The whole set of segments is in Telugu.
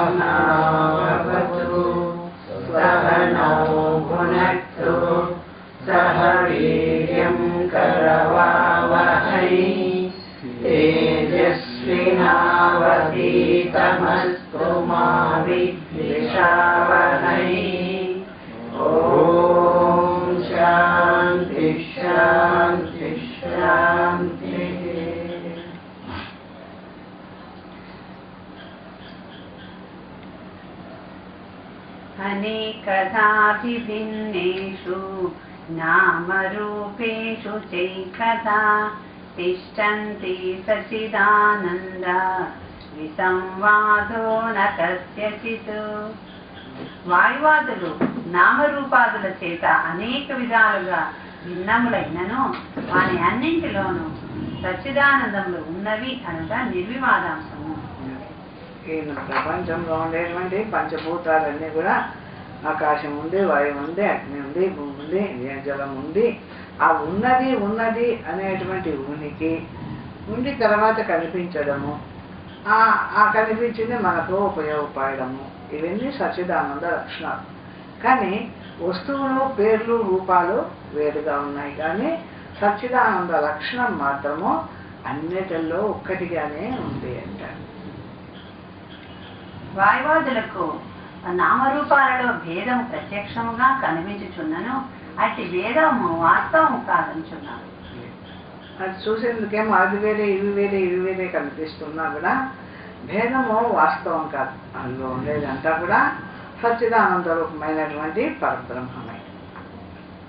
सहनावतु सहनौ भुनक्तु सह वीर्यं करवावहै तेजस्विनावधीतमस्तु मा विद्विषावहै। ॐ शान्ति शान्ति शान्तिः। अनेकधा विभिन्नेषु नामरूपेषु चैकधा तिष्ठन्ति सच्चिदानन्द विसंवादो न कस्यचित्। వాయువాదులు నామరూపాదుల చేత అనేక విధాలుగా భిన్నములైనను వాని అన్నింటిలోనూ సచ్చిదానందములు ఉన్నవి అనగా నిర్వివాదాంశము. ఈ ప్రపంచంలో ఉండేటువంటి పంచభూతాలన్నీ కూడా ఆకాశం ఉంది, వాయువు ఉంది, అగ్ని ఉంది, భూమి ఉంది, జలం ఉంది. ఆ ఉన్నది ఉన్నది అనేటువంటి ఉనికి ఉండి తర్వాత కనిపించడము, ఆ కనిపించింది మనకు ఉపయోగపడము, ఇవన్నీ సచ్చిదానంద లక్షణాలు. కానీ వస్తువులు పేర్లు రూపాలు వేరుగా ఉన్నాయి, కానీ సచ్చిదానంద లక్షణం మాత్రము అన్నిటిలో ఒక్కటిగానే ఉంది అంటారు. వాయువాదులకు నామరూపాలలో భేదం ప్రత్యక్షముగా కనిపించుచున్నను అట్టి భేదము వాస్తవము కాదంటున్నారు. అది చూసేందుకేమో అది వేరే ఇవి వేరే ఇవి వేరే కనిపిస్తున్నా కూడా భేదము వాస్తవం కాదు. అందులో ఉండేదంతా కూడా సచ్చిదానంద రూపమైనటువంటి పరబ్రహ్మమే.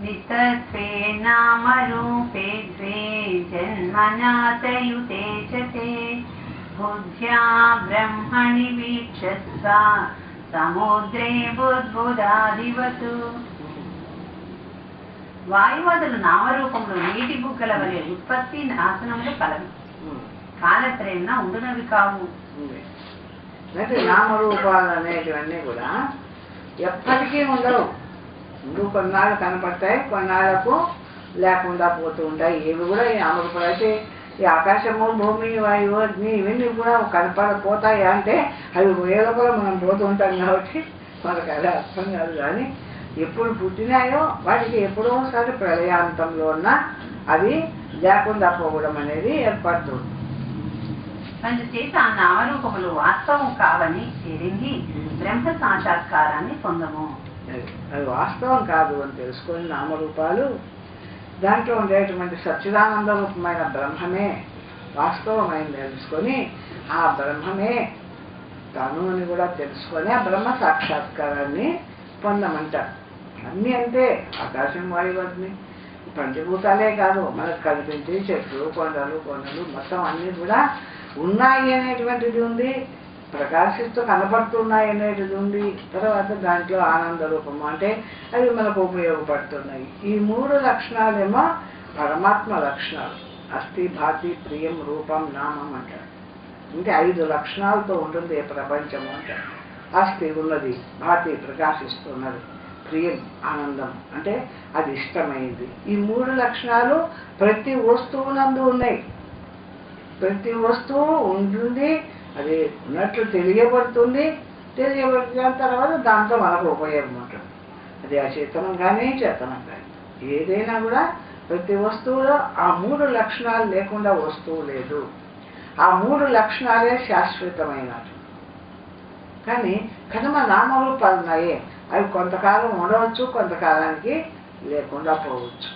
వితత్వే నామరూపే ద్వే జన్మనాతయుతే చతే బుద్ధ్యా బ్రహ్మణి వీక్షస్వ సముద్రే బుద్బుదాదివతు. వాయువాదులు నామరూపంలో నీటి బుగ్గల వలె ఉత్పత్తి నాశనములు కలవి, కాలత్రయమున ఉండునవి కావు. అంటే నామరూపాలు అనేటివన్నీ కూడా ఎప్పటికీ ఉండవు. ముందు కొన్నాళ్ళు కనపడతాయి, కొన్నాళ్లకు లేకుండా పోతూ ఉంటాయి. ఇవి కూడా ఈ నామరూపాలు అయితే ఈ ఆకాశము, భూమి, వాయువు, అగ్ని ఇవన్నీ కూడా కనపడపోతాయి అంటే అవి పోయేలో కూడా మనం పోతూ ఉంటాం కాబట్టి మనకు అది అర్థం కాదు. కానీ ఎప్పుడు పుట్టినాయో వాటికి ఎప్పుడో ఒకసారి ప్రళయాంతంలో ఉన్న అవి లేకుండా పోవడం అనేది ఏర్పడుతుంది. అందుచేత ఆ నామరూపములు వాస్తవం కావని ఎరిగి బ్రహ్మ సాక్షాత్కారాన్ని పొందము. అది వాస్తవం కాదు అని తెలుసుకొని నామరూపాలు దాంట్లో ఉండేటువంటి సచ్చిదానంద రూపమైన బ్రహ్మమే వాస్తవమైంది తెలుసుకొని ఆ బ్రహ్మమే తను అని కూడా తెలుసుకొని ఆ బ్రహ్మ సాక్షాత్కారాన్ని పొందమంటారు. అన్నీ అంటే ఆకాశం, వాయువు, అగ్ని పంచభూతాలే కాదు, మనకు కనిపించే చెట్లు, కొండలు మొత్తం అన్నీ కూడా ఉన్నాయి అనేటువంటిది ఉంది, ప్రకాశిస్తూ కనపడుతున్నాయి అనేటిది ఉంది. తర్వాత దాంట్లో ఆనంద రూపము అంటే అవి మనకు ఉపయోగపడుతున్నాయి. ఈ మూడు లక్షణాలేమో పరమాత్మ లక్షణాలు. అస్థి, భాతి, ప్రియం, రూపం, నామం అంటారు. అంటే 5 లక్షణాలతో ఉంటుంది ఏ ప్రపంచము అంటారు. అస్థి ఉన్నది, భాతి ప్రకాశిస్తున్నది, ప్రియం ఆనందం అంటే అది ఇష్టమైంది. ఈ 3 లక్షణాలు ప్రతి వస్తువునందు ఉన్నాయి. ప్రతి వస్తువు ఉంటుంది, అది ఉన్నట్లు తెలియబడుతుంది. తెలియబడిన తర్వాత దాంతో మనకు ఉపయోగం ఉంటుంది. అది అచేతనం కానీ చేతనం కానీ ఏదైనా కూడా ప్రతి వస్తువులో ఆ 3 లక్షణాలు లేకుండా వస్తువు లేదు. ఆ 3 లక్షణాలే శాశ్వతమైనవి. కానీ కర్మ నామరూపాలు ఉన్నాయే అవి కొంతకాలం ఉండవచ్చు, కొంతకాలానికి లేకుండా పోవచ్చు.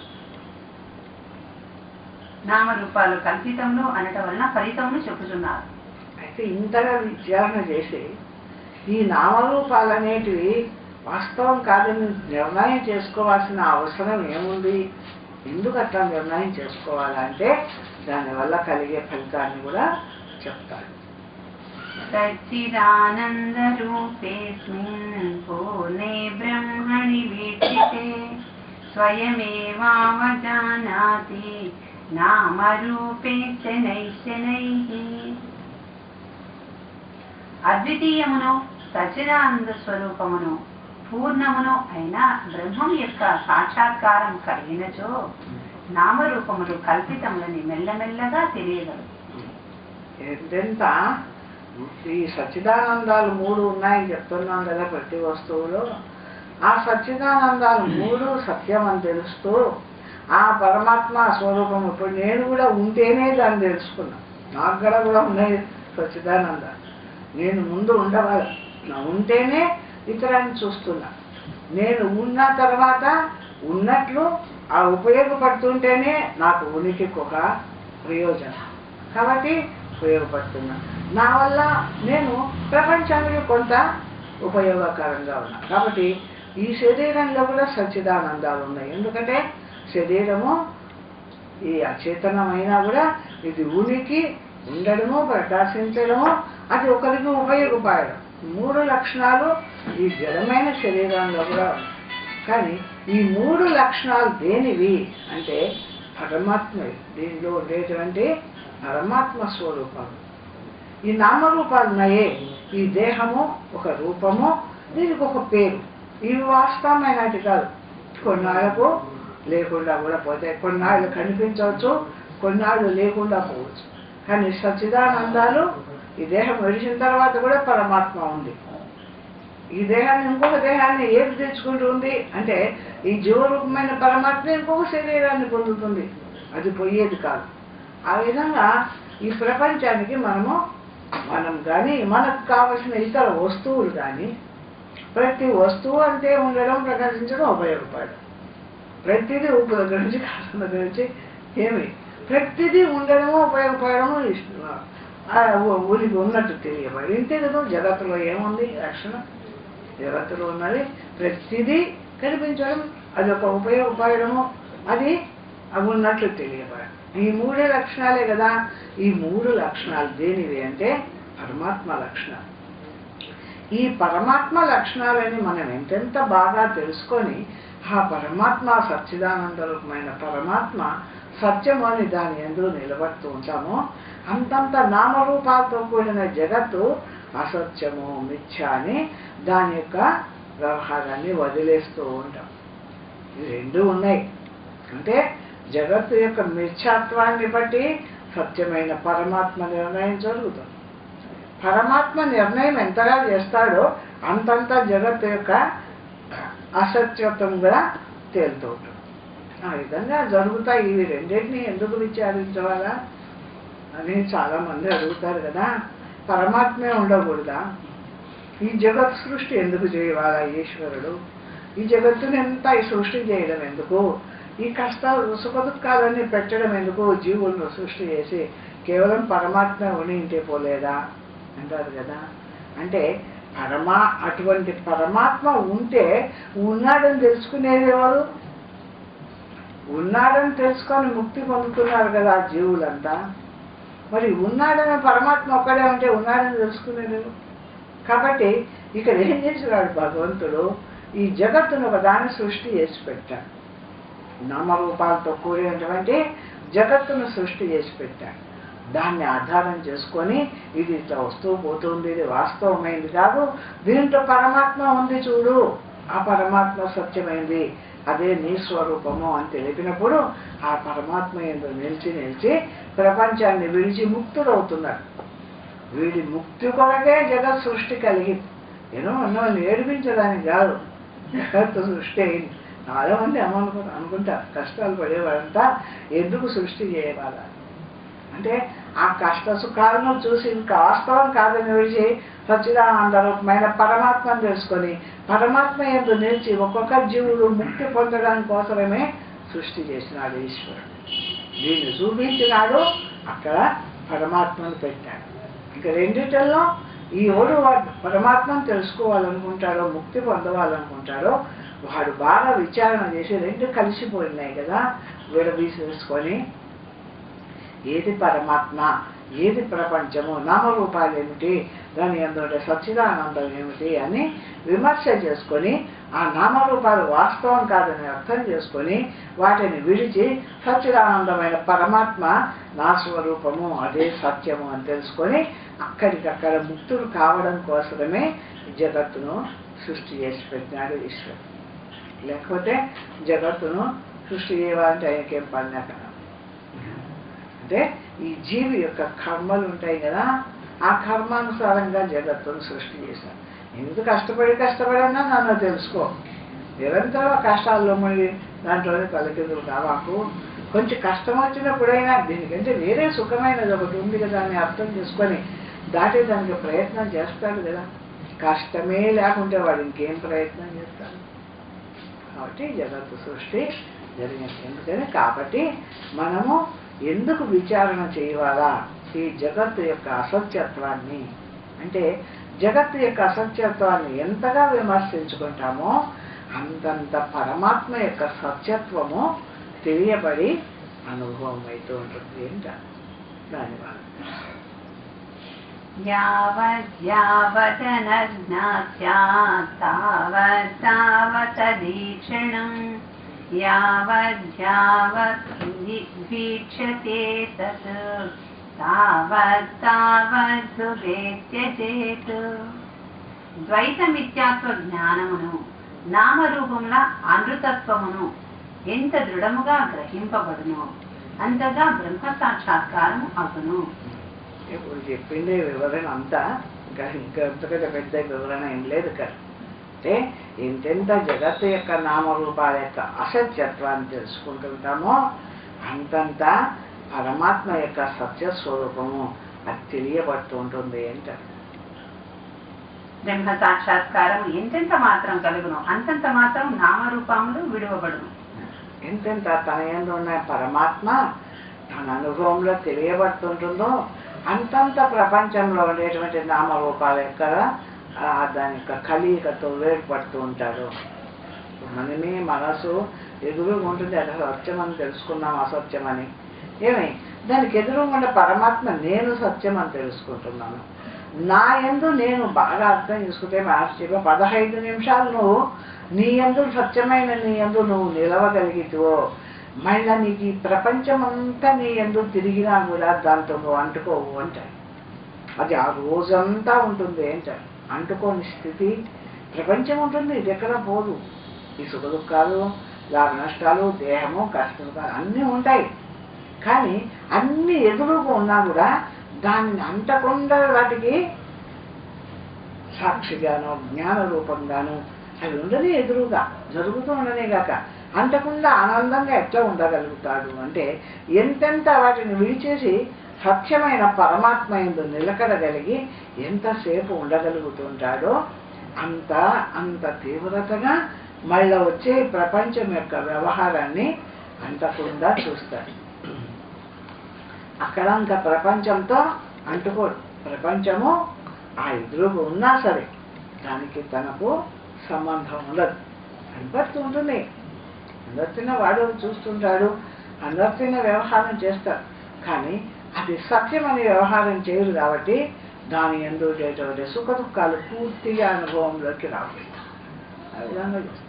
నామరూపాలు కల్పితములు అనటం వలన ఫలితములు చెప్పుతున్నారు. అయితే ఇంతగా విచారణ చేసి ఈ నామరూపాలు అనేటివి వాస్తవం కాదని నిర్ణయం చేసుకోవాల్సిన అవసరం ఏముంది? ఎందుకు అట్లా నిర్ణయం చేసుకోవాలంటే దానివల్ల కలిగే ఫలితాన్ని కూడా చెప్తారు. సచ్చిదానంద రూపేస్మిన్ పూర్ణే బ్రహ్మణి వీక్షితే స్వయమేవావజానాతి నామరూపే శనైః. అద్వితీయమును సచ్చిదానంద స్వరూపమును పూర్ణమును అయిన బ్రహ్మం యొక్క సాక్షాత్కారం కలిగినచో నామరూపములు కల్పితములని మెల్లమెల్లగా తెలియగలవు. ఎంతెంత ఈ సచ్చిదానందాలు 3 ఉన్నాయని చెప్తున్నాం కదా ప్రతి వస్తువులో. ఆ సచ్చిదానందాలు 3 సత్యం అని తెలుస్తూ ఆ పరమాత్మ స్వరూపం ఇప్పుడు నేను కూడా ఉంటేనే దాన్ని తెలుసుకున్నా. నాకు కూడా ఉన్నాయి సచ్చిదానందాలు. నేను ముందు ఉండవాలి, ఉంటేనే ఇతరాన్ని చూస్తున్నా. నేను ఉన్న తర్వాత ఉన్నట్లు ఆ ఉపయోగపడుతుంటేనే నాకు ఉనికికి ఒక ప్రయోజనం. కాబట్టి ఉపయోగపడుతున్నా. నా వల్ల నేను ప్రపంచానికి కొంత ఉపయోగకరంగా ఉన్నా. కాబట్టి ఈ శరీరంలో కూడా సచ్చిదానందాలు ఉన్నాయి. ఎందుకంటే శరీరము ఈ అచేతనమైనా కూడా ఇది ఉనికి ఉండడము, ప్రకాశించడము, అది ఒకరికి ఉపయోగపడడం. 3 లక్షణాలు ఈ జడమైన శరీరంలో కూడా ఉన్నాయి. కానీ ఈ 3 లక్షణాలు దేనివి అంటే పరమాత్మవి. దీనిలో ఉండేటువంటి పరమాత్మ స్వరూపాలు. ఈ నామరూపాలు ఉన్నాయే, ఈ దేహము ఒక రూపము, దీనికి ఒక పేరు. ఇవి వాస్తవమైనది కాదు. కొన్నాళ్ళకు లేకుండా కూడా పోతాయి, కొన్నాళ్ళు కనిపించవచ్చు, కొన్నాళ్ళు లేకుండా పోవచ్చు. కానీ సచ్చిదానందాలు ఈ దేహం విడిచిన తర్వాత కూడా పరమాత్మ ఉంది. ఈ దేహాన్ని ఇంకొక దేహాన్ని ఏది తెచ్చుకుంటూ ఉంది అంటే ఈ జీవరూపమైన పరమాత్మ ఇంకొక శరీరాన్ని పొందుతుంది. అది పోయేది కాదు. ఆ విధంగా ఈ ప్రపంచానికి మనం కానీ మనకు కావలసిన ఇతర వస్తువులు కానీ, ప్రతి వస్తువు అంటే ఉండడం, ప్రకాశించడం, ఉపయోగపడడం. ప్రతిదీ గురించి కారణం గురించి ఏమి ప్రతిదీ ఉండడము, ఉపయోగపడము, ఉనికి ఉన్నట్టు తెలియబడి. ఇంతే కదా జగత్తులో ఏముంది రక్షణ. జగత్తులో ఉన్నది ప్రతిదీ కనిపించడం, అది ఒక ఉపయోగపడము, అది ఉన్నట్లు తెలియబడడం. ఈ 3 లక్షణాలే కదా. ఈ 3 లక్షణాలు దేనివి అంటే పరమాత్మ లక్షణాలు. ఈ పరమాత్మ లక్షణాలని మనం ఎంతెంత బాగా తెలుసుకొని ఆ పరమాత్మ సచ్చిదానంద రూపమైన పరమాత్మ సత్యము అని దాని యందు నిలబడుతూ ఉంటామో అంతంత నామరూపాలతో కూడిన జగత్తు అసత్యము, మిథ్య అని దాని యొక్క వ్యవహారాన్ని వదిలేస్తూ ఉంటాం. ఈ 2 ఉన్నాయి. అంటే జగత్తు యొక్క మిథ్యాత్వాన్ని బట్టి సత్యమైన పరమాత్మ నిర్ణయం జరుగుతుంది. పరమాత్మ నిర్ణయం ఎంతగా చేస్తాడో అంతంత జగత్తు యొక్క అసత్యత్వం కూడా తేలుతూ ఉంటుంది. ఆ విధంగా జరుగుతాయి. ఇవి రెండింటినీ ఎందుకు విచారించవాలా అని చాలా మంది అడుగుతారు కదా. పరమాత్మే ఉండకూడదా? ఈ జగత్ సృష్టి ఎందుకు చేయవాలా ఈశ్వరుడు? ఈ జగత్తుని ఎంత ఈ సృష్టి చేయడం ఎందుకు? ఈ కష్టాలు సుఖ దుఃఖాలన్నీ పెట్టడం ఎందుకు? జీవులను సృష్టి చేసి కేవలం పరమాత్మ ఉంటే పోలేదా అంటారు కదా. అంటే అటువంటి పరమాత్మ ఉంటే ఉన్నాడని తెలుసుకునేది ఎవరు? ఉన్నాడని తెలుసుకొని ముక్తి పొందుతున్నారు కదా జీవులంతా. మరి ఉన్నాడని పరమాత్మ ఒక్కడే ఉంటే ఉన్నాడని తెలుసుకునేది. కాబట్టి ఇక్కడ ఏం చేసినాడు భగవంతుడు? ఈ జగత్తును ఒక దాన్ని సృష్టి చేసి పెట్టాడు. నామరూపాలతో కూడినటువంటి జగత్తును సృష్టి చేసి పెట్టాడు. దాన్ని ఆధారం చేసుకొని ఇది ఇట్లా వస్తూ పోతుంది, ఇది వాస్తవమైంది కాదు, దీంట్లో పరమాత్మ ఉంది చూడు, ఆ పరమాత్మ సత్యమైంది, అదే నీ స్వరూపము అని తెలిపినప్పుడు ఆ పరమాత్మ యందు నిలిచి ప్రపంచాన్ని విడిచి ముక్తుడవుతున్నాడు. వీడి ముక్తి కొరకే జగత్ సృష్టి కలిగింది. మనల్ని ఏడిపించడానికి కాదు జగత్తు సృష్టి అయింది. చాలా మంది అనుకుంటారు కష్టాలు పడేవారంతా ఎందుకు సృష్టి చేయవాల అంటే ఆ కష్ట సుఖాలను చూసి ఇంకా వాస్తవం కాదని విడిచి సచ్చిదానంద రూపమైన పరమాత్మను తెలుసుకొని పరమాత్మ యందు నిలిచి ఒక్కొక్క జీవుడు ముక్తి పొందడానికి కోసమే సృష్టి చేసినాడు ఈశ్వరుడు. దీన్ని చూపించినాడు, అక్కడ పరమాత్మను పెట్టాడు. ఇక రెండిటల్లో ఈ ఎవడు వాడు పరమాత్మను తెలుసుకోవాలనుకుంటాడో, ముక్తి పొందవాలనుకుంటాడో వాడు బాగా విచారణ చేసి 2 కలిసిపోయినాయి కదా, విడదీసేసుకొని ఏది పరమాత్మ, ఏది ప్రపంచము, నామరూపాలు ఏమిటి, దాని యందు సచ్చిదానందం ఏమిటి అని విమర్శ చేసుకొని ఆ నామరూపాలు వాస్తవం కాదని అర్థం చేసుకొని వాటిని విడిచి సచ్చిదానందమైన పరమాత్మ నా స్వరూపము, అదే సత్యము అని తెలుసుకొని అక్కడికక్కడ ముక్తులు కావడం కోసమే జగత్తును సృష్టి చేసి పెట్టినాడు ఈశ్వరుడు. లేకపోతే జగత్తును సృష్టి చేయాలంటే ఆయనకేం పడినా కదా. అంటే ఈ జీవి యొక్క కర్మలు ఉంటాయి కదా, ఆ కర్మానుసారంగా జగత్తును సృష్టి చేశాను. ఎందుకు కష్టపడన్నా నన్ను తెలుసుకో. నిరంతరం కష్టాల్లో మునిగి దాంట్లోనే తలకిందులు కావాకు. కొంచెం కష్టం వచ్చినప్పుడైనా దీనికంటే వేరే సుఖమైనది ఒకటి ఉంది కదా అని అర్థం చేసుకొని దానికి ప్రయత్నం చేస్తాడు కదా. కష్టమే లేకుంటే వాడు ఇంకేం ప్రయత్నం చేస్తాడు. కాబట్టి జగత్తు సృష్టి జరిగింది. ఎందుకని కాబట్టి మనము ఎందుకు విచారణ చేయాలా ఈ జగత్తు యొక్క అసత్యత్వాన్ని, అంటే జగత్తు యొక్క అసత్యత్వాన్ని ఎంతగా విమర్శించుకుంటామో అంతంత పరమాత్మ యొక్క సత్యత్వము తెలియబడి అనుభవం అవుతూ ఉంటుంది అంట. దానివల్ల యావద్యావదనజ్ఞాస్యాత్తవత్తవతదీక్షణం యావద్యావద్వీక్షతే తత్ తావత్తవద్వేత్యచేత్. ద్వైత మిథ్యాత్వ జ్ఞానమును నామరూపముల అమృతత్వమును ఎంత దృఢముగా గ్రహింపబడునో అంతగా బ్రహ్మ సాక్షాత్కారము అగును. ఇప్పుడు చెప్పిందే వివరణ అంతా, ఇంకా ఇంకంతకంటే పెద్ద వివరణ ఏం లేదు కదా. అంటే ఎంతెంత జగత్తు యొక్క నామరూపాల యొక్క అసత్యత్వాన్ని తెలుసుకుంటుంటామో అంతంత పరమాత్మ యొక్క సత్యస్వరూపము అది తెలియబడుతూ ఉంటుంది అంట. బ్రహ్మ సాక్షాత్కారం ఎంతెంత మాత్రం కలుగును అంతంత మాత్రం నామరూపములు విడువబడును. ఎంతెంత తన యందు ఉన్న పరమాత్మ తన అనుభవంలో తెలియబడుతుంటుందో అంతంత ప్రపంచంలో ఉండేటువంటి నామరూపాల యొక్క దాని యొక్క కలయికతో వేరుపడుతూ ఉంటాడు. మనమే మనసు ఎదురుగా ఉంటుంది, అది సత్యం అని తెలుసుకున్నాం అసత్యమని. ఏమి దానికి ఎదురుగా పరమాత్మ నేను సత్యం అని తెలుసుకుంటున్నాను. నా యందు నేను బాగా అర్థం చేసుకుంటే మాస్టర్ 15 నిమిషాలు నువ్వు నీ యందు సత్యమైన నీ యందు నువ్వు నిలవగలిగితో మళ్ళీ నీకు ఈ ప్రపంచం అంతా నీ యందు తిరిగినా కూడా దాంతో నువ్వు అంటుకోవు అంటారు. అది ఆ రోజంతా ఉంటుంది అంటారు. అంటుకోని స్థితి ప్రపంచం ఉంటుంది, ఇది ఎక్కడ పోదు. ఈ సుఖ దుఃఖాలు లాభ నష్టాలు దేహము కష్టము అన్నీ ఉంటాయి. కానీ అన్ని ఎదురుగా ఉన్నా కూడా దాన్ని అంటకుండా వాటికి సాక్షిగానో జ్ఞాన రూపంగానో అవి ఉండనే ఎదురుగా జరుగుతూ ఉండనే గాక అంటకుండా ఆనందంగా ఎట్లా ఉండగలుగుతాడు అంటే ఎంతెంత వాటిని విడిచేసి సత్యమైన పరమాత్మ యందు నిలకడగలిగి ఎంతసేపు ఉండగలుగుతుంటాడో అంత తీవ్రతగా మళ్ళీ వచ్చే ప్రపంచం యొక్క వ్యవహారాన్ని అంటకుండా చూస్తాడు. అక్కడ ఇంకా ప్రపంచంతో అంటుకోడు. ప్రపంచము ఆ ఎదురుగా ఉన్నా సరే దానికి తనకు సంబంధం ఉండదు. కనపడుతూ ఉంటుంది, అందరితో వాడు చూస్తుంటాడు, అందరితో వ్యవహారం చేస్తాడు. కానీ అది సత్యమని వ్యవహారం చేయరు కాబట్టి దాని యందు ఉండేటువంటి సుఖ దుఃఖాలు పూర్తిగా అనుభవంలోకి రావు. ఆ విధంగా చేస్తాడు.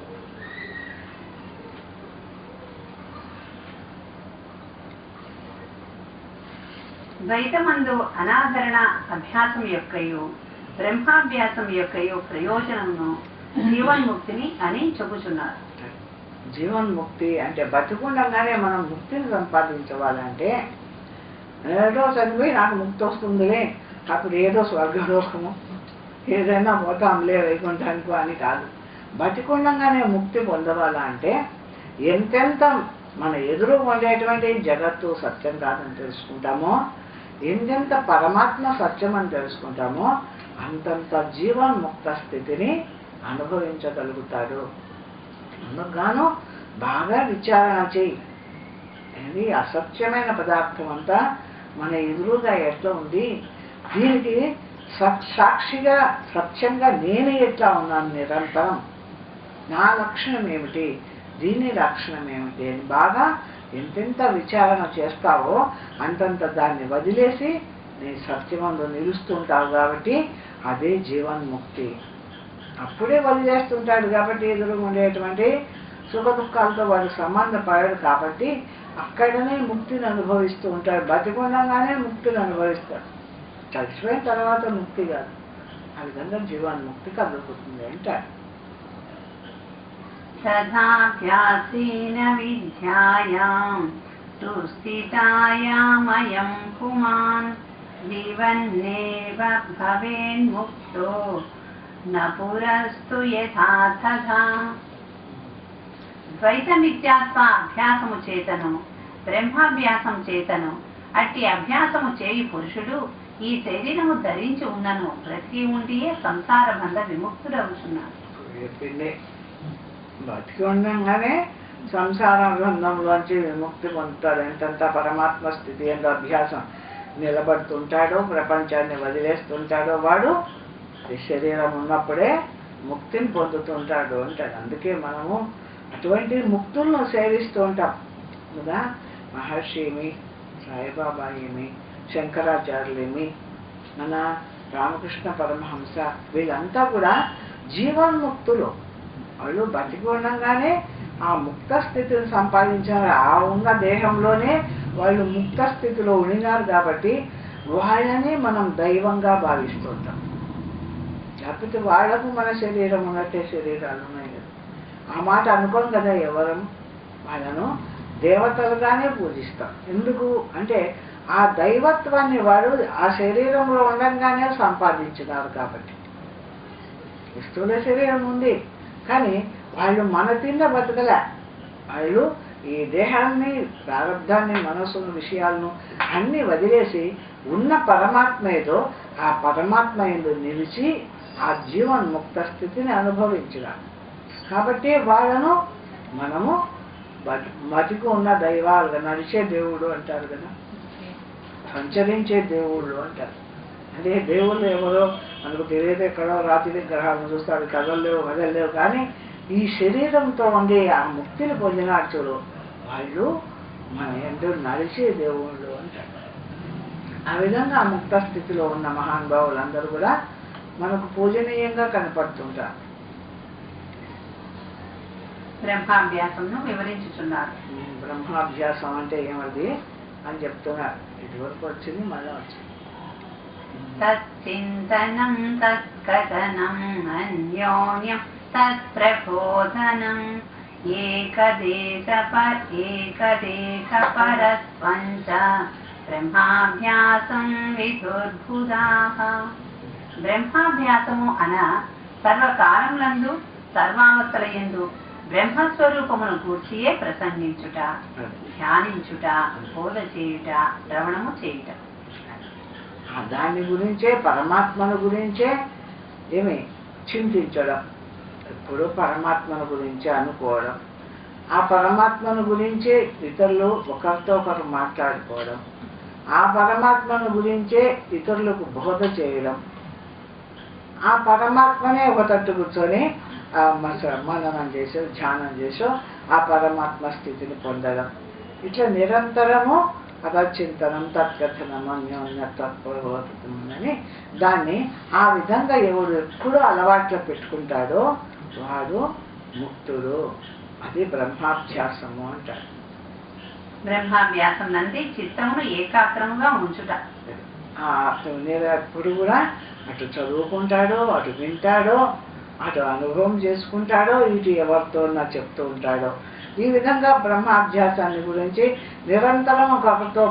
ద్వైతమందు అనాదరణ అభ్యాసం యొక్కయు బ్రహ్మాభ్యాసం యొక్కయు ప్రయోజనమును జీవన్ముక్తిని అని చెబుతున్నారు. జీవన్ముక్తి అంటే బతికుండగానే మనం ముక్తిని సంపాదించవాలంటే ఏదో చనిపోయి నాకు ముక్తి వస్తుందిలే, అప్పుడు ఏదో స్వర్గలోకము ఏదైనా పోతాంలే వైకుంఠానికి అని కాదు. బతికుండగానే ముక్తి పొందవాలంటే ఎంతెంత మన ఎదురు ఉండేటువంటి జగత్తు సత్యం కాదని తెలుసుకుంటామో, ఎంతెంత పరమాత్మ సత్యం అని తెలుసుకుంటామో అంతంత జీవన్ముక్త స్థితిని అనుభవించగలుగుతాడు. అందుకు బాగా విచారణ చేయి. ఇది అసత్యమైన పదార్థం అంతా మన ఎదురుగా ఎట్లా ఉంది, దీనికి సాక్షిగా సత్యంగా నేను ఎట్లా ఉన్నాను నిరంతరం, నా లక్షణం ఏమిటి, దీని లక్షణం ఏమిటి అని బాగా ఎంతెంత విచారణ చేస్తావో అంతంత దాన్ని వదిలేసి నీ సత్యమందు నిలుస్తుంటావు. కాబట్టి అదే జీవన్ముక్తి. అప్పుడే వదిలేస్తుంటాడు కాబట్టి ఎదురుగా ఉండేటువంటి సుఖ దుఃఖాలతో వాడు సంబంధపడాడు కాబట్టి అక్కడనే ముక్తిని అనుభవిస్తూ ఉంటాడు. బతికుండగానే ముక్తిని అనుభవిస్తాడు, చచ్చిపోయిన తర్వాత ముక్తి కాదు. ఆ విధంగా జీవన్ముక్తి కలుగుతుంది అంటాడు. తథాప్యాసీన విద్యాయాం సుస్థితాయామయం పుమాన్ వివన్నేవ భవేన్ముక్తో న పురస్తు యథాతథా. ద్వైత నిత్యాత్మ అభ్యాసము చేతను బ్రహ్మాభ్యాసం చేతను అట్టి అభ్యాసము చేయి పురుషుడు ఈ శరీరము ధరించి ఉన్నను బ్రతికి ఉండియే సంసార బంధ విముక్తుడవుతున్నాడు. బతికి ఉండగానే సంసార బంధంలోంచి విముక్తి పొందుతాడు. ఎంతంత పరమాత్మ స్థితి ఎందు అభ్యాసం నిలబడుతుంటాడో, ప్రపంచాన్ని వదిలేస్తుంటాడో వాడు ఈ శరీరం ఉన్నప్పుడే ముక్తిని పొందుతుంటాడు అంటాడు. అందుకే మనము అటువంటి ముక్తులను సేవిస్తూ ఉంటాం కదా. మహర్షి ఏమి, సాయిబాబా ఏమి, శంకరాచార్యులేమి, మన రామకృష్ణ పరమహంస, వీళ్ళంతా కూడా జీవన్ముక్తులు. వాళ్ళు బతికి ఉండగానే ఆ ముక్త స్థితిని సంపాదించారు. ఆ ఉన్న దేహంలోనే వాళ్ళు ముక్త స్థితిలో ఉండినారు కాబట్టి వాళ్ళని మనం దైవంగా భావిస్తుంటాం. లేకపోతే వాళ్ళకు మన శరీరం ఉన్నట్టే శరీరాలు ఉన్నాయి కదా. ఆ మాట అనుకోం కదా ఎవరం. వాళ్ళను దేవతలుగానే పూజిస్తాం. ఎందుకు అంటే ఆ దైవత్వాన్ని వాడు ఆ శరీరంలో ఉండగానే సంపాదించినారు కాబట్టి. స్థూల శరీరం ఉంది కానీ వాళ్ళు మన తిన్న బతకలే. వాళ్ళు ఈ దేహాన్ని, ప్రారంధాన్ని, మనసును, విషయాలను అన్ని వదిలేసి ఉన్న పరమాత్మ ఏదో ఆ పరమాత్మ ఎందు నిలిచి ఆ జీవన్ముక్త స్థితిని అనుభవించినారు కాబట్టి వాళ్ళను మనము బతికి ఉన్న దైవాలుగా, నడిచే దేవుడు అంటారు కదా, సంచరించే దేవుళ్ళు అంటారు. అంటే దేవుళ్ళు ఎవరో మనకు తెలియదు, ఎక్కడో రాత్రి గ్రహాలను చూస్తాడు, కదలలేవు వదలలేవు. కానీ ఈ శరీరంతో ఉండే ఆ ముక్తిని పొందినాడు చూడు, వాళ్ళు మన ఎందు నడిచే దేవుళ్ళు అంటారు. ఆ విధంగా ముక్త స్థితిలో ఉన్న మహానుభావులందరూ కూడా మనకు పూజనీయంగా కనపడుతుంటారు. బ్రహ్మాభ్యాసంను వివరించుతున్నారు. బ్రహ్మాభ్యాసం అంటే ఏమది అని చెప్తున్నారు. ఇటువరకు వచ్చింది, మళ్ళీ వచ్చింది. తచ్చింతనం తత్కథనం అన్యోన్యం తత్ప్రబోధనం ఏకదేశ పరస్వంచ బ్రహ్మాభ్యాసం విదుర్బుధాః. బ్రహ్మాభ్యాసము అన సర్వకాలములందు సర్వావస్థలయందు బ్రహ్మస్వరూపమును గూర్చియే ప్రసంగించుట, ధ్యానించుట, బోధ చేయుట, శ్రవణము చేయుట. దాని గురించే, పరమాత్మను గురించే ఏమి చింతించడం, ఎప్పుడు పరమాత్మను గురించి అనుకోవడం, ఆ పరమాత్మను గురించే ఇతరులు ఒకరితో ఒకరు మాట్లాడుకోవడం, ఆ పరమాత్మను గురించే ఇతరులకు బోధ చేయడం, ఆ పరమాత్మనే ఒక తట్టు కూర్చొని మననం చేసో, ధ్యానం చేసో ఆ పరమాత్మ స్థితిని పొందడం. ఇట్లా నిరంతరము అతచింతనం తత్కథనం అన్యోన్య తత్ప్రబోధనం. దాన్ని ఆ విధంగా ఎవడు ఎప్పుడు అలవాట్లో పెట్టుకుంటాడో వాడు ముక్తుడు. అది బ్రహ్మాభ్యాసము అంటాడు. బ్రహ్మాభ్యాసం నంది చిత్తమును ఏకాగ్రముగా ఉంచుట. ఎప్పుడు కూడా అటు చదువుకుంటాడో, అటు వింటాడో, అటు అనుభవం చేసుకుంటాడో, ఇటు ఎవరితో చెప్తూ ఉంటాడో. ఈ విధంగా బ్రహ్మాభ్యాసాన్ని గురించి నిరంతరం ఒకరితో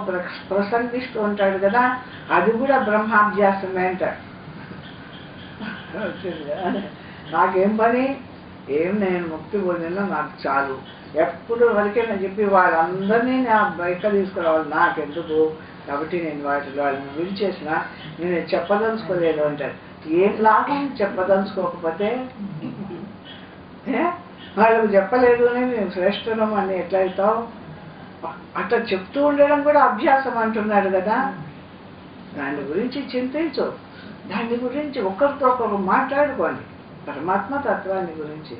ప్రసంగిస్తూ ఉంటాడు కదా, అది కూడా బ్రహ్మాభ్యాసమే అంటాడు. నాకేం పని, ఏం నేను ముక్తి పొందినా నాకు చాలు, ఎప్పుడు వరకే నేను చెప్పి వాళ్ళందరినీ నా బయట తీసుకురావాలి, నాకెందుకు, కాబట్టి నేను వాళ్ళని విడిచేసిన, నేను చెప్పదలుచుకోలేదు అంటాడు. ఏం లాభం చెప్పదలుచుకోకపోతే? వాళ్ళకు చెప్పలేదు అని నేను శ్రేష్ఠనం అని ఎట్లా అవుతావు? అట్లా చెప్తూ ఉండడం కూడా అభ్యాసం అంటున్నాడు కదా. దాని గురించి చింతించు, దాని గురించి ఒకరితో ఒకరు మాట్లాడుకోండి, పరమాత్మ తత్వాన్ని గురించి,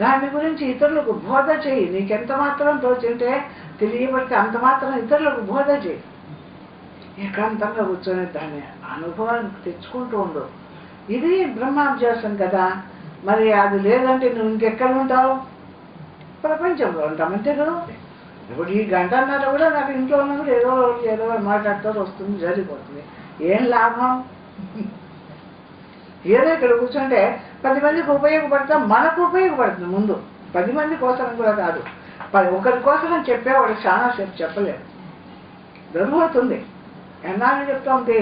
దాని గురించి ఇతరులకు బోధ చేయి. నీకెంత మాత్రం తోచింటే తెలియబడితే అంత మాత్రం ఇతరులకు బోధ చేయి. ఏకాంతంగా కూర్చొని దాన్ని అనుభవాన్ని తెచ్చుకుంటూ ఉండు. ఇది బ్రహ్మాభ్యాసం కదా. మరి అది లేదంటే నువ్వు ఇంకెక్కడ ఉంటావు? ప్రపంచంలో ఉంటాం అంతే కదా. ఇప్పుడు ఈ గంటన్నర కూడా నాకు ఇంట్లో ఉన్నా కూడా ఏదో మాట్లాడుతూ వస్తుంది, జరిగిపోతుంది. ఏం లాభం? ఏదో ఇక్కడ కూర్చుంటే 10 మందికి ఉపయోగపడతాం, మనకు ఉపయోగపడుతుంది. ముందు 10 మంది కోసం కూడా కాదు, ఒకరి కోసం చెప్పేవాడు చాలా సేపు చెప్పలేదు, దొరుకుతుంది. ఎన్నాళ్ళు చెప్తాంది,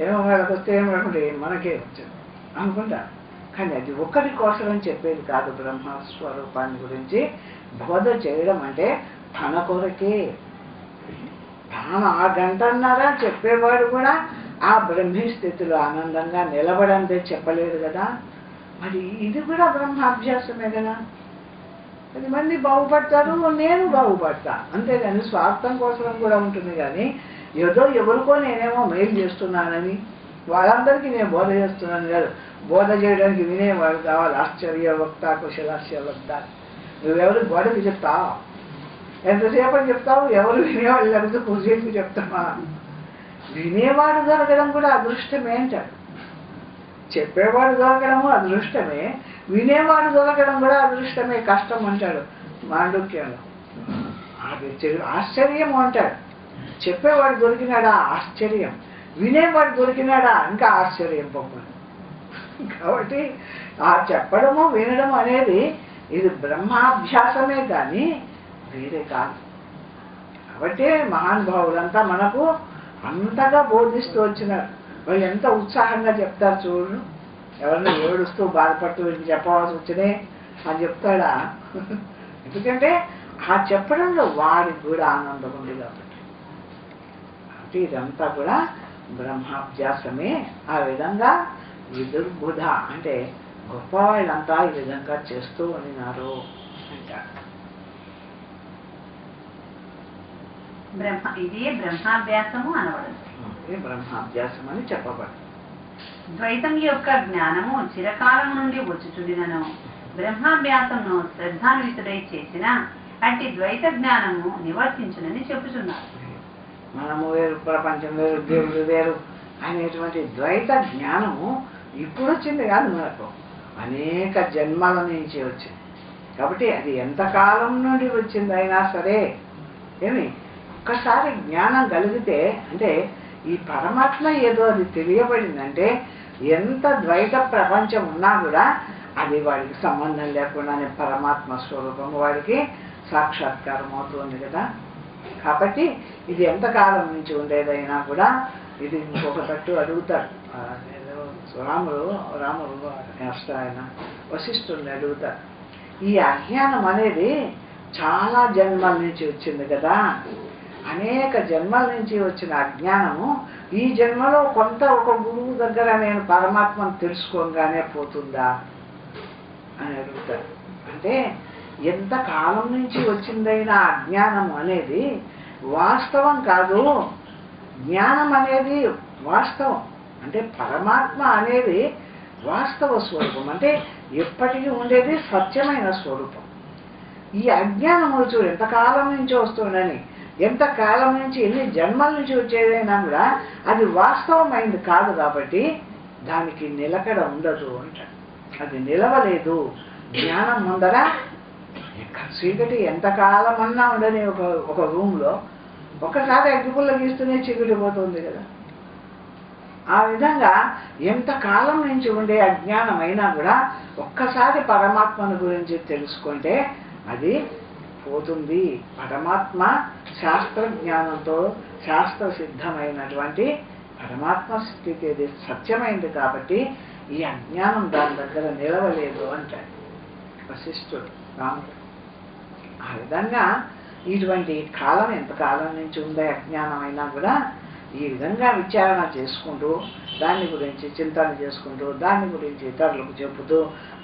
ఏమో వాళ్ళకి వస్తే ఏమనుకుంటే మనకే వచ్చింది అనుకుంటారు. కానీ అది ఒక్కరి కోసం చెప్పేది కాదు. బ్రహ్మస్వరూపాన్ని గురించి బోధ చేయడం అంటే తన కొరకే. తాను ఆ గంటన్నర చెప్పేవాడు కూడా ఆ బ్రహ్మీ స్థితిలో ఆనందంగా నిలబడంతే చెప్పలేడు కదా. మరి ఇది కూడా బ్రహ్మాభ్యాసమే కదా. 10 మంది బాగుపడతారు, నేను బాగుపడతా, అంతేగాని స్వార్థం కోసం కూడా ఉంటుంది. కానీ ఏదో ఎవరికో నేనేమో మేలు చేస్తున్నానని వాళ్ళందరికీ నేను బోధ చేస్తున్నాను కాదు. బోధ చేయడానికి వినేవాడు కావాలి. ఆశ్చర్య వక్త, కుశలాశ్చర్య వక్త. నువ్వెవరు గోడకి చెప్తావు, ఎంతసేపటి చెప్తావు, ఎవరు వినేవాళ్ళు లేకపోతే పూజకి చెప్తామా? వినేవాడు దొరకడం కూడా అదృష్టమే అంటాడు. చెప్పేవాడు దొరకడము అదృష్టమే, వినేవాడు దొరకడం కూడా అదృష్టమే, కష్టం అంటాడు మాండుక్యంలో. అది ఆశ్చర్యం అంటాడు. చెప్పేవాడు దొరికినాడా ఆశ్చర్యం, వినేవాడు దొరికినాడా ఇంకా ఆశ్చర్యం పొమ్మని. కాబట్టి ఆ చెప్పడము వినడం అనేది ఇది బ్రహ్మాభ్యాసమే కానీ వేరే కాదు. కాబట్టి మహానుభావులంతా మనకు అంతగా బోధిస్తూ వచ్చినారు. వాళ్ళు ఎంత ఉత్సాహంగా చెప్తారు చూడు. ఎవరన్నా ఏడుస్తూ బాధపడుతూ చెప్పవలసి వచ్చినే అని చెప్తాడా? ఎందుకంటే ఆ చెప్పడంలో వాడికి కూడా ఆనందం ఉంది కాబట్టి. అంటే ఇదంతా కూడా బ్రహ్మాభ్యాసమే. ఆ విధంగా విదుర్బుధ అంటే గొప్ప వాళ్ళంతా ఈ విధంగా చేస్తూ ఉన్నారు అంటారు. ఇదే బ్రహ్మాభ్యాసము అనబడదు. బ్రహ్మాభ్యాసం అని చెప్పబడదు. ద్వైతం యొక్క జ్ఞానము చిరకాలం నుండి వచ్చుచుండినను బ్రహ్మాభ్యాసమును శ్రద్ధాన్వితుడై చేసిన అట్టి ద్వైత జ్ఞానము నివర్తించునని చెప్పుచున్నారు. మనము వేరు, ప్రపంచం వేరు, దేవుడు వేరు అనేటువంటి ద్వైత జ్ఞానము ఇప్పుడు వచ్చింది కాదు, మనకు అనేక జన్మల నుంచి వచ్చింది. కాబట్టి అది ఎంతకాలం నుండి వచ్చిందైనా సరే ఏమి ఒక్కసారి జ్ఞానం కలిగితే అంటే ఈ పరమాత్మ ఏదో అది తెలియబడిందంటే ఎంత ద్వైత ప్రపంచం ఉన్నా కూడా అది వాడికి సంబంధం లేకుండానే పరమాత్మ స్వరూపం వాడికి సాక్షాత్కారం అవుతుంది కదా. కాబట్టి ఇది ఎంతకాలం నుంచి ఉండేదైనా కూడా ఇది ఇంకొక తట్టు అడుగుతాడు. రాముడు ఆయన వశిష్ఠుడిని అడుగుతాడు, ఈ అజ్ఞానం అనేది చాలా జన్మల నుంచి వచ్చింది కదా, అనేక జన్మల నుంచి వచ్చిన అజ్ఞానము ఈ జన్మలో కొంత ఒక గురువు దగ్గర నేను పరమాత్మను తెలుసుకోగానే పోతుందా అని అడుగుతాడు. అంటే ఎంత కాలం నుంచి వచ్చిందైనా అజ్ఞానము అనేది వాస్తవం కాదు. జ్ఞానం అనేది వాస్తవం. అంటే పరమాత్మ అనేది వాస్తవ స్వరూపం, అంటే ఎప్పటికీ ఉండేది సత్యమైన స్వరూపం. ఈ అజ్ఞానము చూడు ఎంతకాలం నుంచి వస్తుందని, ఎంతకాలం నుంచి ఎన్ని జన్మల నుంచి వచ్చేదైనా కూడా అది వాస్తవమైంది కాదు. కాబట్టి దానికి నిలకడ ఉండదు అంటాడు. అది నిలవలేదు. జ్ఞానం ముందర చీకటి ఎంతకాలం అన్నా ఉండని ఒక రూమ్లో ఒకసారి అగ్గిపుల్ల గీస్తూనే చీకటి పోతుంది కదా. ఆ విధంగా ఎంతకాలం నుంచి ఉండే అజ్ఞానం అయినా కూడా ఒక్కసారి పరమాత్మను గురించి తెలుసుకుంటే అది పోతుంది. పరమాత్మ శాస్త్ర జ్ఞానంతో శాస్త్ర సిద్ధమైనటువంటి పరమాత్మ స్థితి అది సత్యమైంది కాబట్టి ఈ అజ్ఞానం దాని దగ్గర నిలవలేదు అంటాడు వశిష్ఠుడు రాముడు. ఆ విధంగా ఇటువంటి కాలం ఎంతకాలం నుంచి ఉండే అజ్ఞానం అయినా కూడా ఈ విధంగా విచారణ చేసుకుంటూ దాని గురించి చింతన చేసుకుంటూ దాని గురించి ఇతరులకు చెబుతూ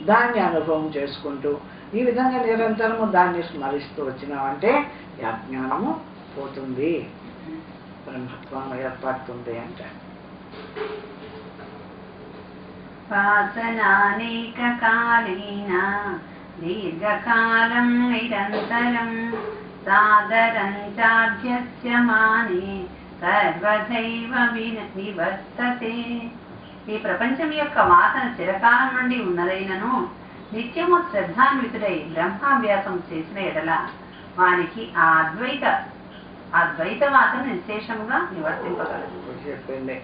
దాన్ని అనుభవం చేసుకుంటూ ఈ విధంగా నిరంతరము దాన్ని స్మరిస్తూ వచ్చినామంటే ఈ అజ్ఞానము పోతుంది, బ్రహ్మత్వం ఏర్పడుతుంది అంటే. వాసనానేక కాలీన దీర్ఘకాలం నిరంతరం సాదరం చాధ్యస్యమానే సర్వదైవ వివర్తతే. ఈ ప్రపంచం యొక్క వాసన చిరకాలం నుండి ఉన్నదైనను నిత్యము శ్రద్ధాన్వితుడై బ్రహ్మాభ్యాసం చేసిన ఎడల వానికి ఆ ద్వైత వాసన నిశేషంగా నివర్తింపగలదు. చెప్పింది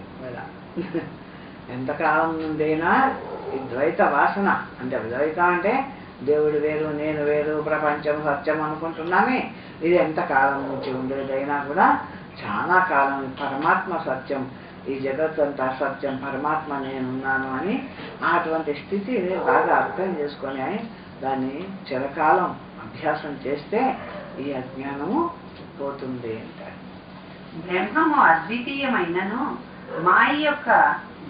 ఎంతకాలం నుండైనా ఈ ద్వైత వాసన అంటే ద్వైత అంటే దేవుడు వేరు నేను వేరు ప్రపంచం సత్యం అనుకుంటున్నామే. ఇది ఎంతకాలం నుంచి ఉండేదైనా కూడా చాలా కాలం పరమాత్మ సత్యం, ఈ జగత్తంతా సత్యం, పరమాత్మ నేనున్నాను అని అటువంటి స్థితిని బాగా అర్థం చేసుకొని దాన్ని చిరకాలం అభ్యాసం చేస్తే ఈ అజ్ఞానము పోతుంది అంటారు. బ్రహ్మము అద్వితీయమైనను మాయ యొక్క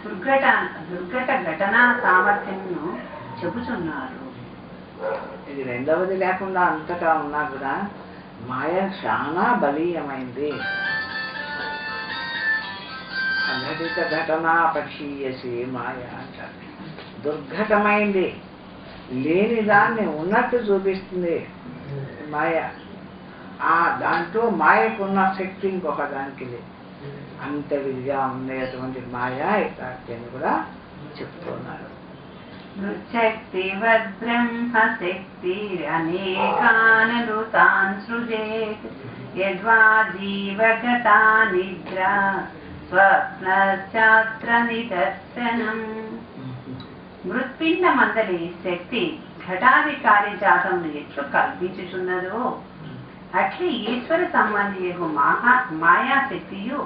దుర్ఘట ఘటనా సామర్థ్యమును చెబుతున్నారు. ఇది రెండవది లేకుండా అంతటా ఉన్నా కూడా మాయ చాలా బలీయమైంది. అఘటిత ఘటన పక్షీయసి మాయ అంటారు. దుర్ఘటమైంది, లేని దాన్ని ఉన్నట్టు చూపిస్తుంది మాయ. దాంట్లో మాయకున్న శక్తి ఇంకొక దానికి లేదు. అంత విధిగా ఉండేటువంటి మాయ ఇట్లాంటిని కూడా చెప్తున్నారు. బ్రహ్మ శక్తి అనేకానృతాన్ సృజేత్ యద్వా జీవగతా నిద్ర స్వప్నశ్చాత్ర నిదర్శనం. మృత్పిండ మందలి శక్తి ఘటాధికారి జాతమును ఎట్లు కల్పించుచున్నదో అట్లే ఈశ్వర సంబంధియగు మాయాశక్తియు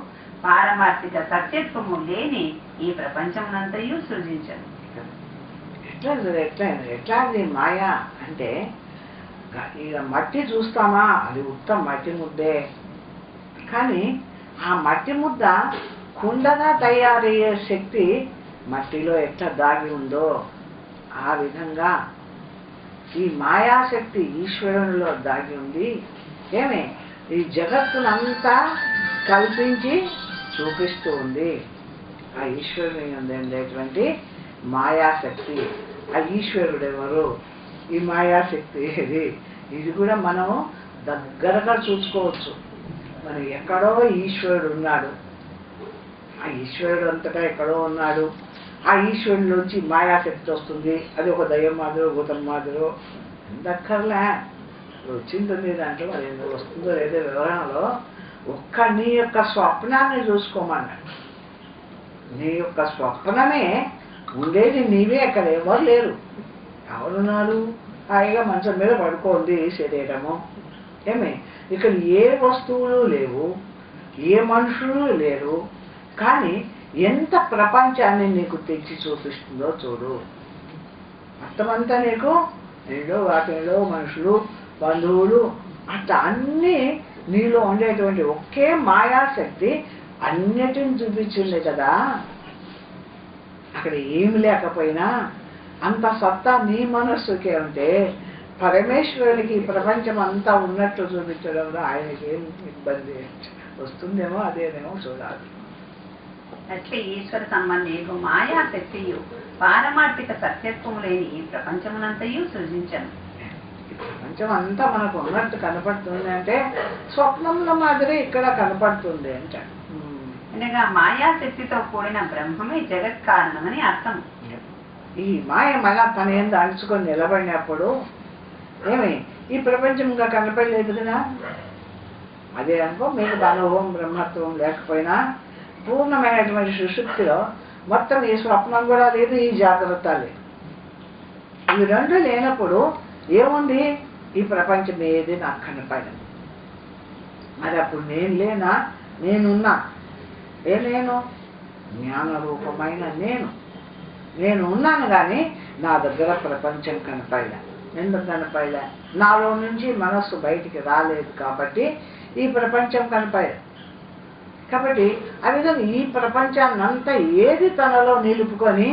పారమార్థిక సత్యత్వము లేని ఈ ప్రపంచమునంతయు సృజించను. ఎట్లాంటి మాయ అంటే ఇక మట్టి చూస్తామా, అది ఉత్తమ మట్టి ముద్దే. కానీ ఆ మట్టి ముద్ద కుండగా తయారయ్యే శక్తి మట్టిలో ఎట్లా దాగి ఉందో ఆ విధంగా ఈ మాయాశక్తి ఈశ్వరునిలో దాగి ఉంది. ఏమే ఈ జగత్తునంతా కల్పించి చూపిస్తూ ఉంది. ఆ ఈశ్వరుని ఉండేటువంటి మాయాశక్తి. ఆ ఈశ్వరుడు ఎవరు, ఈ మాయాశక్తి ఏది, ఇది కూడా మనము దగ్గరగా చూసుకోవచ్చు. మరి ఎక్కడో ఈశ్వరుడు ఉన్నాడు, ఆ ఈశ్వరుడు అంతటా ఎక్కడో ఉన్నాడు. ఆ ఈశ్వరుడి నుంచి మాయాశక్తి వస్తుంది, అది ఒక దయ్యం మాదిరో భూతం మాదిరో ఎందక్కర్లే వచ్చింటుంది. దాంట్లో మరి ఎందుకు వస్తుందో లేదో వివరణలో ఒక్క నీ యొక్క స్వప్నాన్ని చూసుకోమన్నాడు. నీ యొక్క స్వప్నమే ఉండేది నీవే, అక్కడ ఎవరు లేరు. ఎవరున్నారు? హాయిగా మంచం మీద పడుకోండి శరీరము. ఏమే ఇక్కడ ఏ వస్తువులు లేవు, ఏ మనుషులు లేరు. కానీ ఎంత ప్రపంచాన్ని నీకు తెచ్చి చూపిస్తుందో చూడు. మొత్తమంతా నీకు ఏదో వాటిలో మనుషులు, బంధువులు, అట్లా అన్నీ నీలో ఉండేటువంటి ఒకే మాయాశక్తి అన్నిటిని చూపించింది కదా. అక్కడ ఏమి లేకపోయినా అంత సత్తా నీ మనస్సుకే ఉంటే పరమేశ్వరునికి ప్రపంచం అంతా ఉన్నట్లు చూపించడంలో ఆయనకి ఏం ఇబ్బంది వస్తుందేమో అదేనేమో చూడాలి. అట్లే ఈశ్వర సంబంధి మాయాశక్తియు పారమార్థిక సత్యత్వము లేని ఈ ప్రపంచమునంతయు సృజించను. ఈ ప్రపంచం అంతా మనకు ఉన్నట్టు కనపడుతుంది అంటే స్వప్నంలో మాదిరి ఇక్కడ కనపడుతుంది అంటే అనగా మాయాశక్తితో కూడిన బ్రహ్మమే జగత్ కారణమని అర్థం. ఈ మాయ మళ్ళా తన ఏందో అణుచుకొని నిలబడినప్పుడు ఏమి ఈ ప్రపంచంగా కనపడలేదు కదా. అదే అనుకో మీకు అనుభవం బ్రహ్మత్వం లేకపోయినా పూర్ణమైనటువంటి సుశుద్ధిలో మొత్తం ఈ స్వప్నం కూడా లేదు, ఈ జాగ్రత్త లేదు. ఇవి రెండు లేనప్పుడు ఏముంది? ఈ ప్రపంచం ఏది నాకు కనపడదు. మరి అప్పుడు నేను లేనా? నేనున్నా. నేను జ్ఞానరూపమైన నేను ఉన్నాను. కానీ నా దగ్గర ప్రపంచం కనపడలే. ఎందుకు కనపడలే? నాలో నుంచి మనస్సు బయటికి రాలేదు కాబట్టి ఈ ప్రపంచం కనపడలేదు. కాబట్టి ఆ విధంగా ఈ ప్రపంచాన్నంతా ఏది తనలో నిలుపుకొని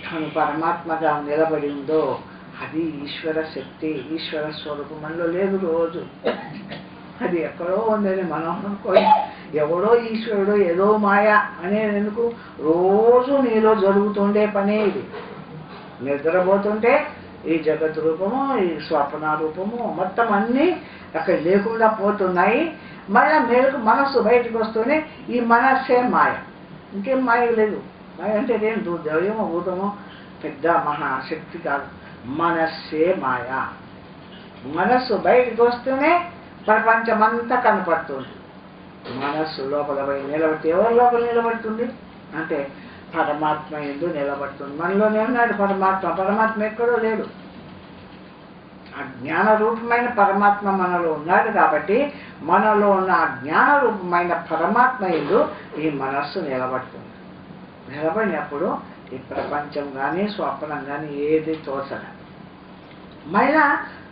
తను పరమాత్మగా నిలబడి ఉందో అది ఈశ్వర శక్తి, ఈశ్వర స్వరూపం. మనలో లేదు రోజు, అది ఎక్కడో ఉందని మనం అనుకోని ఎవడో ఈశ్వరుడు ఏదో మాయ అనేది ఎందుకు? రోజు నీలో జరుగుతుండే పనే ఇది. నిద్రపోతుంటే ఈ జగత్ రూపము, ఈ స్వప్న రూపము మొత్తం అన్నీ అక్కడ లేకుండా పోతున్నాయి. మళ్ళీ మేరకు మనస్సు బయటకు వస్తూనే ఈ మనస్సే మాయ, ఇంకేం మాయ లేదు. మాయ అంటే నేను దైవమో భూతమో పెద్ద మహాశక్తి కాదు, మనస్సే మాయ. మనస్సు బయటకు వస్తూనే ప్రపంచమంతా కనపడుతుంది. మనస్సు లోపల పోయి నిలబడితే ఎవరి లోపల నిలబడుతుంది అంటే పరమాత్మ ఎందు నిలబడుతుంది. మనలోనే ఉన్నాడు పరమాత్మ. పరమాత్మ ఎక్కడో లేడు. ఆ జ్ఞాన రూపమైన పరమాత్మ మనలో ఉన్నాడు కాబట్టి మనలో ఉన్న ఆ జ్ఞాన రూపమైన పరమాత్మ యందు ఈ మనస్సు నిలబడుతుంది. నిలబడినప్పుడు ఈ ప్రపంచం కానీ స్వప్నం కానీ ఏది తోచదు. మళ్ళా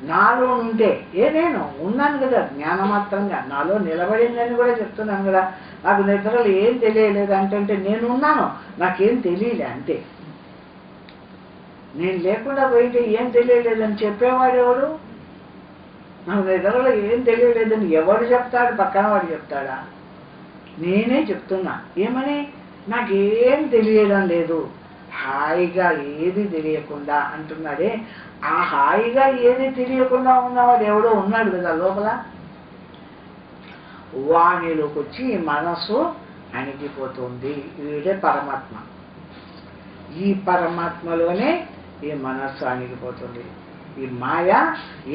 నాలో ఉంటే నేను ఉన్నాను కదా, జ్ఞానమాత్రంగా నాలో నిలబడిందని కూడా చెప్తున్నాను కదా. నాకు నిద్రలు ఏం తెలియలేదు అంటే నేను ఉన్నాను, నాకేం తెలియలే అంతే. నేను లేకుండా పోయింటే ఏం తెలియలేదని చెప్పేవాడు ఎవడు? నాకు నిద్రలో ఏం తెలియలేదని ఎవడు చెప్తాడు? పక్కన వాడు చెప్తాడా? నేనే చెప్తున్నా. ఏమని? నాకేం తెలియడం లేదు, హాయిగా ఏది తెలియకుండా అంటున్నాడే. ఆ హాయిగా ఏది తెలియకుండా ఉన్నవాడు ఎవడో ఉన్నాడు కదా లోపల. వాణిలోకి వచ్చి ఈ మనస్సు అణిగిపోతుంది. వీడే పరమాత్మ. ఈ పరమాత్మలోనే ఈ మనస్సు అణిగిపోతుంది. ఈ మాయ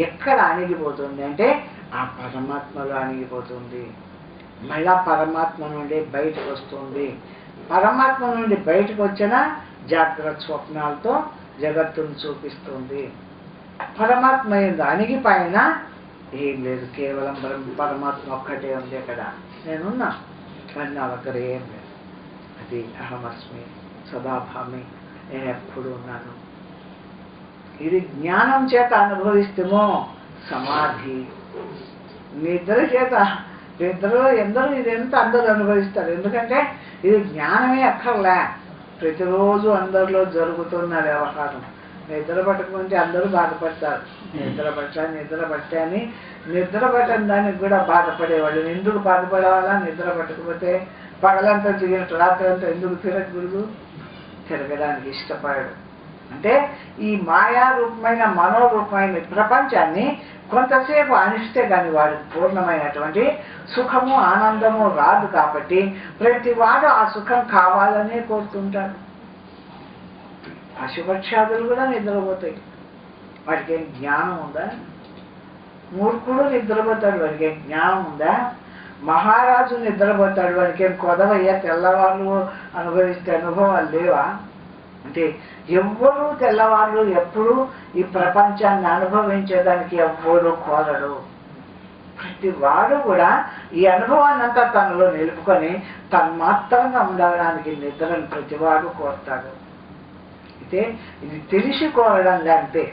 ఎక్కడ అణిగిపోతుంది అంటే ఆ పరమాత్మలో అణిగిపోతుంది. మళ్ళా పరమాత్మ నుండి బయటకు వస్తుంది. పరమాత్మ నుండి బయటకు వచ్చిన జాగ్రత్త స్వప్నాలతో జగత్తును చూపిస్తుంది. పరమాత్మ యందు అణిగిపోయిన ఏం లేదు, కేవలం పరమాత్మ ఒక్కటే ఉంది అక్కడ. నేనున్నా కానీ నా దగ్గర ఏం లేదు. అది అహమస్మి సదాభామి, నేను ఎప్పుడు ఉన్నాను. ఇది జ్ఞానం చేత అనుభవిస్తేమో సమాధి. నిద్ర చేత, నిద్రలో అందరూ అనుభవిస్తారు. ఎందుకంటే ఇది జ్ఞానమే అక్కర్లే. ప్రతిరోజు అందరిలో జరుగుతున్న వ్యవహారం. నిద్ర పట్టకుంటే అందరూ బాధపడతారు. నిద్ర పట్టే అని నిద్ర పట్టని దానికి కూడా బాధపడేవాళ్ళు. ఎందుకు బాధపడేవాళ్ళ? నిద్ర పట్టకపోతే పగలంతా తిరిగినట్టు రాత్రి అంతా ఎందుకు తిరగకూడదు? తిరగడానికి ఇష్టపడడు. అంటే ఈ మాయారూపమైన మనోరూపమైన ప్రపంచాన్ని కొంతసేపు అనిస్తే కానీ వాడికి పూర్ణమైనటువంటి సుఖము ఆనందము రాదు. కాబట్టి ప్రతి వాడు ఆ సుఖం కావాలనే కోరుతుంటాడు. పశుపక్షాదులు కూడా నిద్రపోతాయి. వాడికి ఏం జ్ఞానం ఉందా? మూర్ఖుడు నిద్రపోతాడు, వాడికి ఏం జ్ఞానం ఉందా? మహారాజు నిద్రపోతాడు, వాడికి ఏం కొదవయ్యా తెల్లవాళ్ళు అనుభవిస్తే అనుభవాలు లేవా? అంటే ఎవ్వరూ తెల్లవాళ్ళు ఎప్పుడు ఈ ప్రపంచాన్ని అనుభవించేదానికి ఎవ్వరూ కోరడు. ప్రతి వాడు కూడా ఈ అనుభవాన్ని అంతా తనలో నిలుపుకొని తన్మాత్రంగా ఉండడానికి నిద్రను ప్రతివాడు కోరుతాడు. అయితే ఇది తెలిసి కోరడం అంటే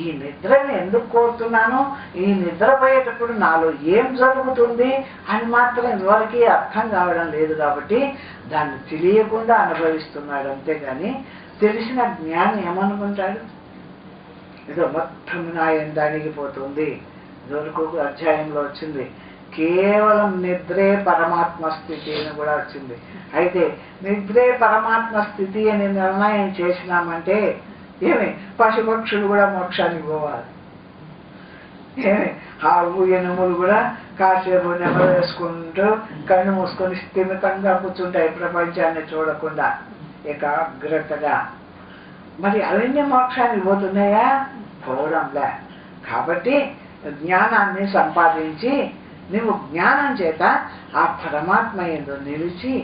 ఈ నిద్రని ఎందుకు కోరుతున్నాను, ఈ నిద్రపోయేటప్పుడు నాలో ఏం జరుగుతుంది అని మాత్రం ఎవరికి అర్థం కావడం లేదు. కాబట్టి దాన్ని తెలియకుండా అనుభవిస్తున్నాడు. అంతేగాని తెలిసిన జ్ఞాని ఏమనుకుంటాడు? ఏదో మొత్తం నా ఎంత అణిగిపోతుంది. దొరకు అధ్యాయంలో వచ్చింది కేవలం నిద్రే పరమాత్మ స్థితి అని కూడా వచ్చింది. అయితే నిద్రే పరమాత్మ స్థితి అని నిర్ణయం చేసినామంటే ఏమి పశుపక్షులు కూడా మోక్షానికి పోవాలి. ఏమి ఆవు ఎనుములు కూడా కాసేపు నెమరు వేసుకుంటూ కన్ను మూసుకొని స్థిమితంగా కూర్చుంటాయి ప్రపంచాన్ని చూడకుండా ఏకాగ్రతగా. మరి అవన్నీ మోక్షానికి పోతున్నాయా? పోవడంలే. కాబట్టి జ్ఞానాన్ని సంపాదించి నువ్వు జ్ఞానం చేత ఆ పరమాత్మ యందు నిలిచి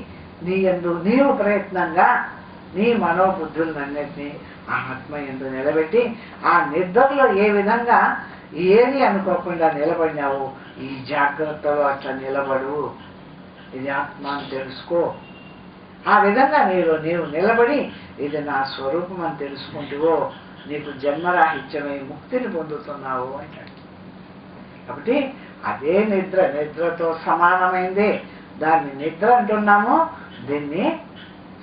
నీ యందు నీవు ప్రయత్నంగా నీ మనోబుద్ధులన్నిటినీ ఆ ఆత్మ యందు నిలబెట్టి ఆ నిద్రలో ఏ విధంగా ఏది అనుకోకుండా నిలబడినావు ఈ జాగ్రత్తలో అట్లా నిలబడు. ఇది ఆత్మ అని తెలుసుకో. ఆ విధంగా నీవు నిలబడి ఇది నా స్వరూపం అని తెలుసుకుంటువో నీకు జన్మరాహిత్యమై ముక్తిని పొందుతున్నావు అంటాడు. కాబట్టి అదే నిద్రతో సమానమైందే. దాన్ని నిద్ర అంటున్నాము, దీన్ని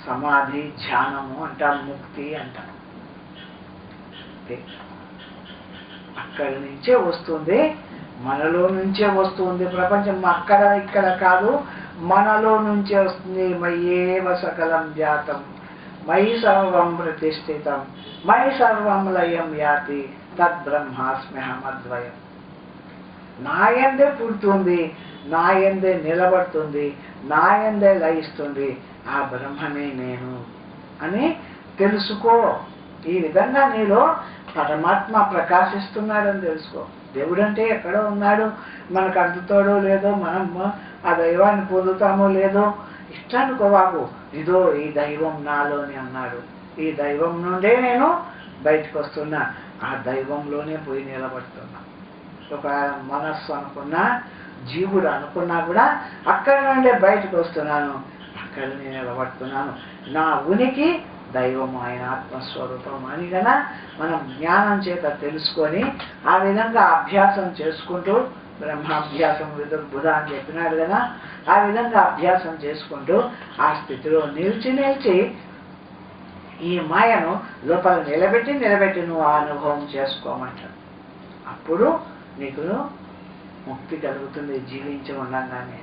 సమాధి ధ్యానము అంటాం, ముక్తి అంటాం. అక్కడి నుంచే వస్తుంది, మనలో నుంచే వస్తుంది ప్రపంచం. అక్కడ ఇక్కడ కాదు, మనలో నుంచే వస్తుంది. మయ్యేవ సకలం జాతం మయి సర్వం ప్రతిష్ఠితం మయి సర్వం లయం యాతి తద్బ్రహ్మాస్మ్యహమద్వయం. నాయందే పుడుతుంది, నాయందే నిలబడుతుంది, నాయందే లయిస్తుంది. ఆ బ్రహ్మమే నేను అని తెలుసుకో. ఈ విధంగా నీలో పరమాత్మ ప్రకాశిస్తున్నాడని తెలుసుకో. దేవుడు అంటే ఎక్కడో ఉన్నాడు, మనకు అందుతాడో లేదో, మనం ఆ దైవాన్ని పొందుతామో లేదో ఇష్టానుకోవాకు. ఇదో ఈ దైవం నాలోని అన్నాడు. ఈ దైవం నుండే నేను బయటకు వస్తున్నా, ఆ దైవంలోనే పోయి నిలబడుతున్నా. ఒక మనస్సు అనుకున్నా, జీవుడు అనుకున్నా కూడా అక్కడి నుండే బయటకు వస్తున్నాను, అక్కడ నేను నిలబడుతున్నాను. నా ఉనికి దైవము, ఆయన ఆత్మస్వరూపం అని కదా మనం జ్ఞానం చేత తెలుసుకొని ఆ విధంగా అభ్యాసం చేసుకుంటూ, బ్రహ్మాభ్యాసం విదుర్బుధ అని చెప్పినాడు కదా, ఆ విధంగా అభ్యాసం చేసుకుంటూ ఆ స్థితిలో నిలిచి ఈ మాయను లోపల నిలబెట్టి నువ్వు ఆ అనుభవం చేసుకోమంటాడు. అప్పుడు నీకు ముక్తి కలుగుతుంది జీవించి ఉండగానే.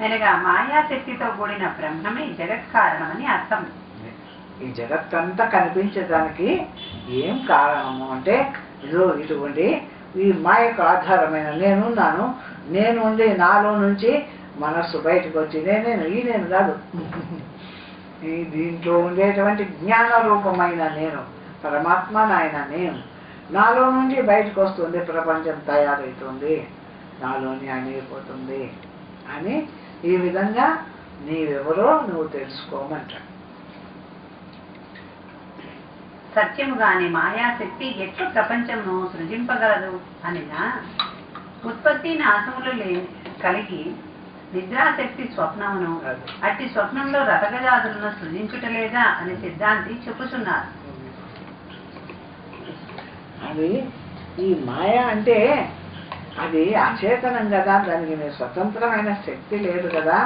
అనగా మాయాశక్తితో కూడిన బ్రహ్మమే జగత్ కారణమని అర్థం. ఈ జగత్తంతా కనిపించడానికి ఏం కారణము అంటే ఇటువంటి ఈ మాయకు ఆధారమైన నేనున్నాను, నేను ఉండి నాలో నుంచి మనస్సు బయటకు వచ్చి నేను కాదు, ఈ దీంట్లో ఉండేటువంటి జ్ఞాన రూపమైన నేను, పరమాత్మ నాయన నేను, నాలో నుంచి బయటకు వస్తుంది, ప్రపంచం తయారవుతుంది, నాలోని అణిగిపోతుంది అని ఈ విధంగా నీవెవరో నువ్వు తెలుసుకోమంటాడు. సత్యముగాని మాయాశక్తి ఎట్లు ప్రపంచమును సృజింపగలదు అనినా, ఉత్పత్తి నాశములు కలిగి నిద్రాశక్తి స్వప్నమును, అట్టి స్వప్నంలో రథగజాదులను సృజించుటలేదా అని సిద్ధాంతి చెప్పుచున్నారు. అది ఈ మాయ అంటే అది అచేతనం కదా, దానికి స్వతంత్రమైన శక్తి లేదు కదా.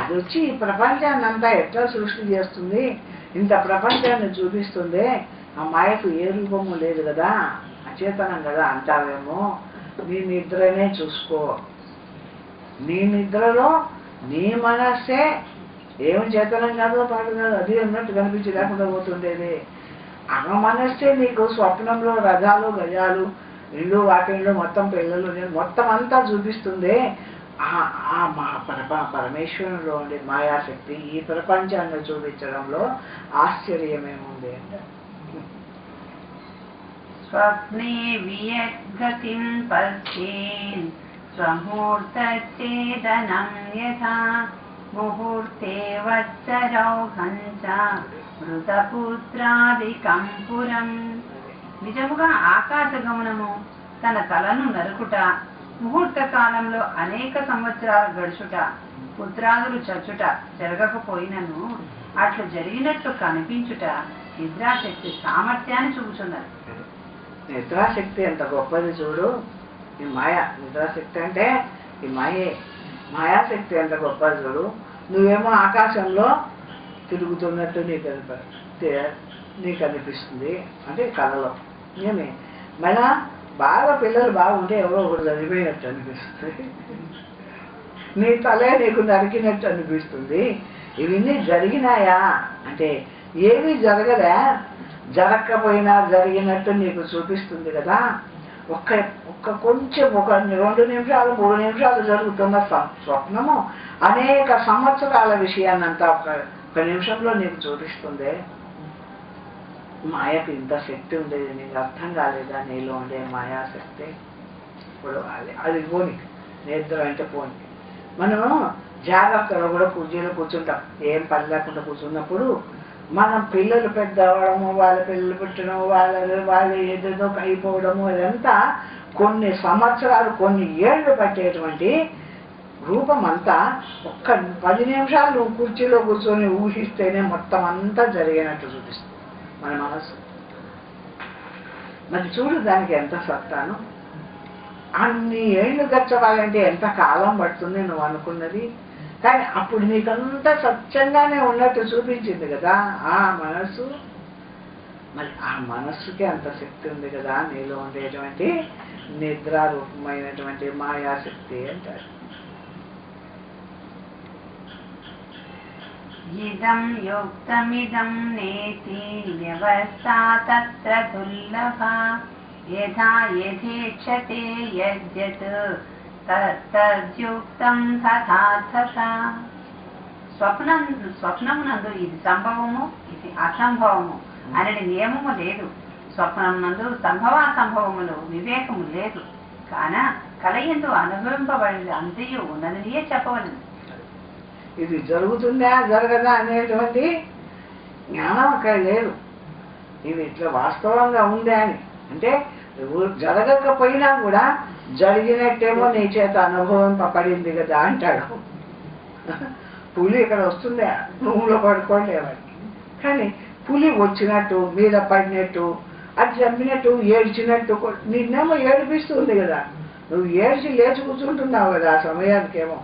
అది వచ్చి ఈ ప్రపంచాన్ని అంతా ఎట్లా సృష్టి చేస్తుంది, ఇంత ప్రపంచాన్ని చూపిస్తుంది. ఆ మాయకు ఏ రూపము లేదు కదా, అచేతనం కదా అంటావేమో. నీ నిద్రనే చూసుకో, నీ నిద్రలో నీ మనస్సే ఏమి చేతనం కాదో పాటు కాదు, అది అన్నట్టు కనిపించి లేకుండా పోతుండేది. ఆ మనస్సే నీకు స్వప్నంలో రథాలు గజాలు ఇల్లు వాకిళ్ళు మొత్తం పిల్లలు మొత్తం అంతా చూపిస్తుంది. పరమేశ్వరులో ఉండే మాయాశక్తి ఈ ప్రపంచాన్ని చూపించడంలో ఆశ్చర్యమేముంది అంటే, స్వప్నే వియద్గతిం పశ్యేన్ స్వముహూర్తచ్ఛేదనం యథా ముహూర్తే వత్సరౌఘం చ మృతపుత్రాదికం పురం. నిజముగా ఆకాశగమనము తన తలను నరుకుట, ముహూర్త కాలంలో అనేక సంవత్సరాలు గడుచుట, పుత్రాదులు చచ్చుట జరగకపోయినను అట్లు జరిగినట్లు కనిపించుట నిద్రాశక్తి సామర్థ్యాన్ని చూపుతున్నారు. నిద్రాశక్తి ఎంత గొప్పది చూడు. ఈ మాయ నిద్రాశక్తి అంటే ఈ మాయాశక్తి ఎంత గొప్పది చూడు. నువ్వేమో ఆకాశంలో తిరుగుతున్నట్టు నీకు అనిపిస్తుంది, అంటే కళలో. ఏమి మళ్ళా బాగా పిల్లలు బాగుంటే ఎవరో ఒకరు చనిపోయినట్టు అనిపిస్తుంది, నీ తలే నీకు నరికినట్టు అనిపిస్తుంది. ఇవన్నీ జరిగినాయా అంటే ఏమీ జరగలే, జరగకపోయినా జరిగినట్టు నీకు చూపిస్తుంది కదా. కొంచెం 2 నిమిషాలు 3 నిమిషాలు జరుగుతున్న స్వప్నము అనేక సంవత్సరాల విషయాన్నంతా ఒక నిమిషంలో నీకు చూపిస్తుంది. మాయకు ఇంత శక్తి ఉండేది నీకు అర్థం కాలేదా? నీలో ఉండే మాయాశక్తి. ఇప్పుడు అది పోని, నిద్ర అంటే పోని. మనము జాగ్రత్తగా కూడా కుర్చీలో కూర్చుంటాం, ఏం పని లేకుండా కూర్చున్నప్పుడు మనం పిల్లలు పెద్ద అవడము, వాళ్ళ పిల్లలు పుట్టడం, వాళ్ళు ఏదేదో అయిపోవడము, ఇదంతా కొన్ని సంవత్సరాలు కొన్ని ఏళ్ళు పట్టేటువంటి రూపం అంతా ఒక్క 10 నిమిషాలు నువ్వు కుర్చీలో కూర్చొని ఊహిస్తేనే మొత్తం అంతా జరిగినట్టు చూపిస్తుంది మన మనసు. మరి చూడు దానికి ఎంత సత్తాను. అన్ని ఏళ్ళు గచ్చవాలంటే ఎంత కాలం పడుతుంది నువ్వు అనుకున్నది. కానీ అప్పుడు నీకంతా స్వచ్ఛంగానే ఉన్నట్టు చూపించింది కదా ఆ మనస్సు. మరి ఆ మనస్సుకి అంత శక్తి ఉంది కదా నీలో ఉండేటువంటి నిద్రారూపమైనటువంటి మాయాశక్తి అంటారు. ఇదం యుక్తమిదం నేతి వ్యవస్థా తత్ర దుర్లభ యథా యథేక్షతే యద్యత్ తద్యుక్తం తథా తథా. స్వప్నమునందు ఇది సంభవము, ఇది అసంభవము అనే నియమము లేదు. స్వప్నమునందు సంభవాసంభవములు వివేకము లేదు. కాన కలయందు అనుభవింపబడినది అంతయు ఉన్నదియే చెప్పవలెను. ఇది జరుగుతుందా జరగదా అనేటువంటి జ్ఞానం అక్కడ లేదు. ఇది ఇట్లా వాస్తవంగా ఉందా అని అంటే జరగకపోయినా కూడా జరిగినట్టేమో నీ చేత అనుభవం పడింది కదా అంటాడు. పులి ఇక్కడ వస్తుందే రూమ్లో పడుకోలేవాడికి, కానీ పులి వచ్చినట్టు మీద పడినట్టు అది చంపినట్టు ఏడ్చినట్టు నిన్నేమో ఏడిపిస్తుంది కదా, నువ్వు ఏడ్చి లేచి కూర్చుంటున్నావు కదా ఆ సమయానికేమో.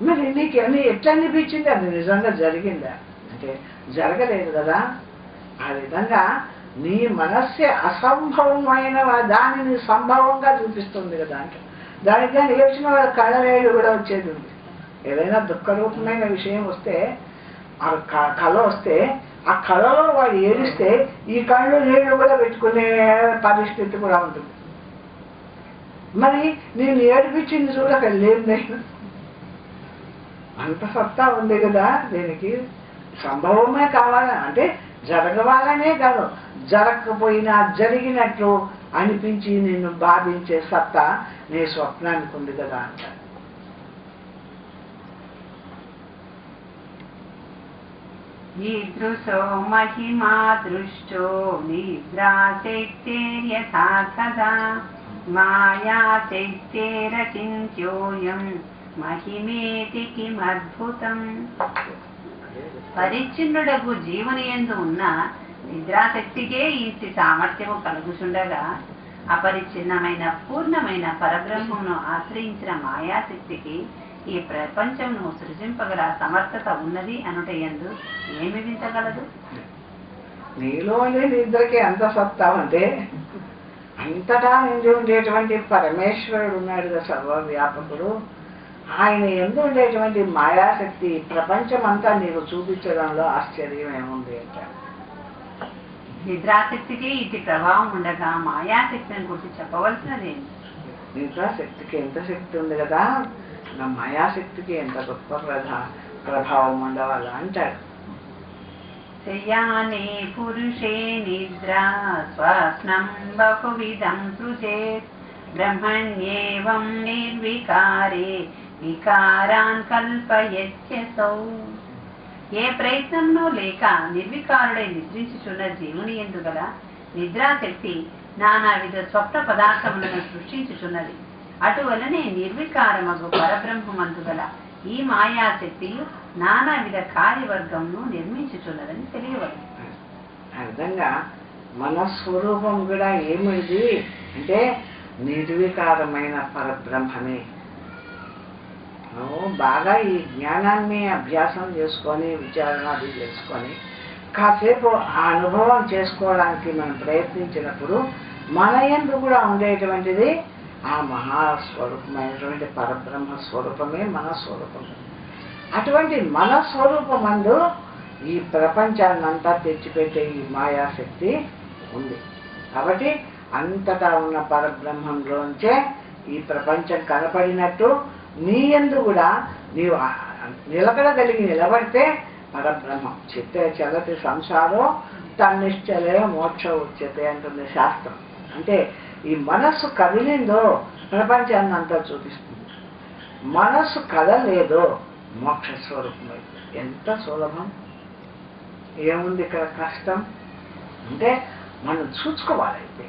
మరి నీకు ఎట్లా అనిపించింది? అది నిజంగా జరిగిందా అంటే జరగలేదు కదా. ఆ విధంగా నీ మనస్సే అసంభవమైన దానిని సంభవంగా చూపిస్తుంది కదా. అంటే దానికి కానీ ఏడ్చిన వాళ్ళ కళ్ళ కూడా వచ్చేది ఉంది. ఏదైనా దుఃఖరూపమైన విషయం వస్తే ఆ కళ వస్తే ఆ కళలో వాడు ఏడిస్తే ఈ కళ్ళు నీళ్లు కూడా పెట్టుకునే పరిస్థితి కూడా ఉంటుంది. మరి నేను ఏడిపించింది చూడక లేదు, నేను అంత సత్తా ఉంది కదా దీనికి. సంభవమే కావాలా అంటే జరగవాలనే కాదు, జరగకపోయినా జరిగినట్లు అనిపించి నిన్ను బాధించే సత్తా నీ స్వప్నానికి ఉంది కదా అంటారు. ఈదృశో మహిమా దృష్టో నిద్రాశక్తిర్యథా సదా మాయా శక్తిరచింత్యోయం మహిమేతి కిమద్భుతం. పరిచ్ఛిన్నుడకు జీవుని యందు ఉన్న నిద్రాశక్తికే ఈసి సామర్థ్యము కలుగుచుండగా అపరిచ్ఛిన్నమైన పూర్ణమైన పరబ్రహ్మమును ఆశ్రయించిన మాయాశక్తికి ఈ ప్రపంచమును సృజింపగల సమర్థత ఉన్నది అనుట యందు ఏమి వింతగలదు? నీలోని నిద్రకి అంత సత్తా అంటే అంతటా నిండి ఉండేటువంటి పరమేశ్వరుడు ఉన్నాడు కదా, సర్వవ్యాపకుడు. ఆయన ఎందు ఉండేటువంటి మాయాశక్తి ప్రపంచమంతా నీకు చూపించడంలో ఆశ్చర్యం ఏముంది అంటారు. నిద్రాశక్తికి ఇటు ప్రభావం ఉండగా మాయాశక్తిని గురించి చెప్పవలసినది. నిద్రాశక్తికి ఎంత శక్తి ఉంది కదా, నా మాయాశక్తికి ఎంత గొప్ప ప్రభావం ఉండవాలా అంటాడు. శయానే పురుషే నిద్రా స్వప్నం బహువిధం సృజేత్ బ్రహ్మణ్యేవం నిర్వికారే వికారాన్ కల్పయత్యసౌ. ఏ ప్రయత్నంలో లేక నిర్వికారుడై నిద్రించుచున్న జీవుని యందు గల నిద్రాశక్తి నానావిధ స్వప్న పదార్థములను సృష్టించుచున్నది. అటువలనే నిర్వికారమగు పరబ్రహ్మమందు గల ఈ మాయాశక్తియు నానావిధ కార్యవర్గమును నిర్మించుచున్నదని తెలియవలెను. ఆ విధంగా మన స్వరూపం కూడా ఏమిది అంటే నిర్వికారమైన పరబ్రహ్మమే. బాగా ఈ జ్ఞానాన్ని అభ్యాసం చేసుకొని విచారణ అది చేసుకొని కాసేపు ఆ అనుభవం చేసుకోవడానికి మనం ప్రయత్నించినప్పుడు మన యందు కూడా ఉండేటువంటిది ఆ మహాస్వరూపమైనటువంటి పరబ్రహ్మ స్వరూపమే మన స్వరూపమే. అటువంటి మన స్వరూపమందు ఈ ప్రపంచాన్నంతా తెచ్చిపెట్టే ఈ మాయాశక్తి ఉంది. కాబట్టి అంతటా ఉన్న పరబ్రహ్మంలోంచే ఈ ప్రపంచం కనపడినట్టు నీ యందు కూడా నీవు నిలకడగలిగి నిలబడితే పరబ్రహ్మం. చిత్తే చలతి సంసారో తన్నిశ్చలే మోక్ష ఉచ్యతే అంటుంది శాస్త్రం. అంటే ఈ మనస్సు కదిలిందో ప్రపంచాన్ని అంతా చూపిస్తుంది, మనస్సు కదలేదో మోక్ష స్వరూపం. ఎంత సులభం, ఏముంది ఇక్కడ కష్టం అంటే మనం చూసుకోవాలైతే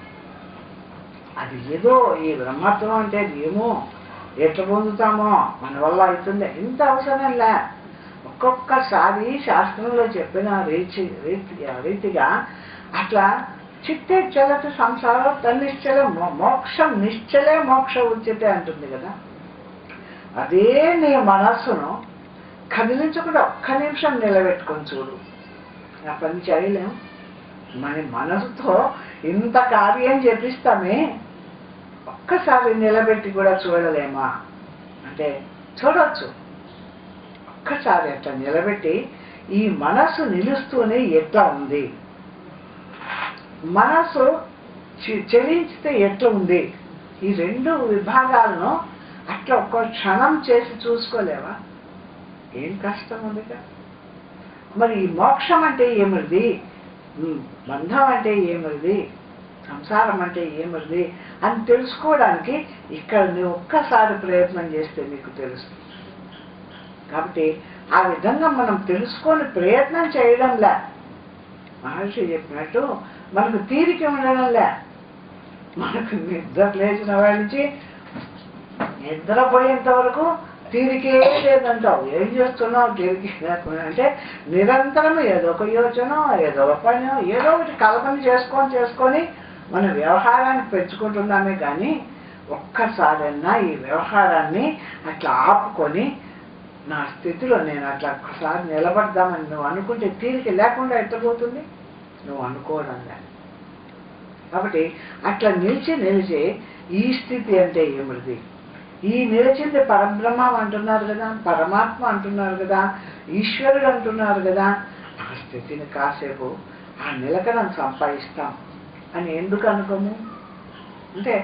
అది ఏదో ఈ బ్రహ్మత్వం అంటే ఏమో ఎట్లా పొందుతామో మన వల్ల అవుతుంది ఇంత అవసరంలే. ఒక్కొక్కసారి శాస్త్రంలో చెప్పిన రీతిగా అట్లా చిత్తే చలతి సంసారం తన్నిశ్చలే మోక్షం నిశ్చలే మోక్ష ఉచ్యతే అంటుంది కదా. అదే నీ మనస్సును కదిలించకుండా ఒక్క నిమిషం నిలబెట్టుకొని చూడు. ఆ పని చేయలేం. మన మనసుతో ఇంత కార్యం చేపిస్తామే, ఒక్కసారి నిలబెట్టి కూడా చూడలేమా అంటే చూడవచ్చు. ఒక్కసారి అట్లా నిలబెట్టి ఈ మనస్సు నిలుస్తూనే ఎట్లా ఉంది, మనస్సు చెలించితే ఎట్లా ఉంది, ఈ రెండు విభాగాలను అట్లా ఒక్క క్షణం చేసి చూసుకోలేవా? ఏం కష్టం ఉందిగా. మరి ఈ మోక్షం అంటే ఏమిది, బంధం అంటే ఏమిది, సంసారం అంటే ఏమిది అని తెలుసుకోవడానికి ఇక్కడ నువ్వు ఒక్కసారి ప్రయత్నం చేస్తే నీకు తెలుస్తుంది. కాబట్టి ఆ విధంగా మనం తెలుసుకొని ప్రయత్నం చేయడంలే. మహర్షి చెప్పినట్టు మనకు తీరిక ఉండడంలే. మనకు నిద్ర లేచిన వాడి నుంచి నిద్రపోయేంత వరకు తీరికే లేదంటావు. ఏం చేస్తున్నావు తీరికే లేకుండా అంటే నిరంతరం ఏదో ఒక యోచన, ఏదో ఒక పని, ఏదో ఒకటి కల్పన చేసుకొని మన వ్యవహారాన్ని పెంచుకుంటున్నామే. కానీ ఒక్కసారైనా ఈ వ్యవహారాన్ని అట్లా ఆపుకొని నా స్థితిలో నేను అట్లా ఒక్కసారి నిలబడదామని నువ్వు అనుకుంటే తీరిక లేకుండా ఎత్తపోతుంది నువ్వు అనుకోవడం. కాబట్టి అట్లా నిలిచి ఈ స్థితి అంటే ఏమిటి? ఈ నిలిచింది పరబ్రహ్మం అంటున్నారు కదా, పరమాత్మ అంటున్నారు కదా, ఈశ్వరుడు అంటున్నారు కదా. ఆ స్థితిని కాసేపు ఆ నిలకడను సంపాదిస్తాం అని ఎందుకు అనుకోము? అంటే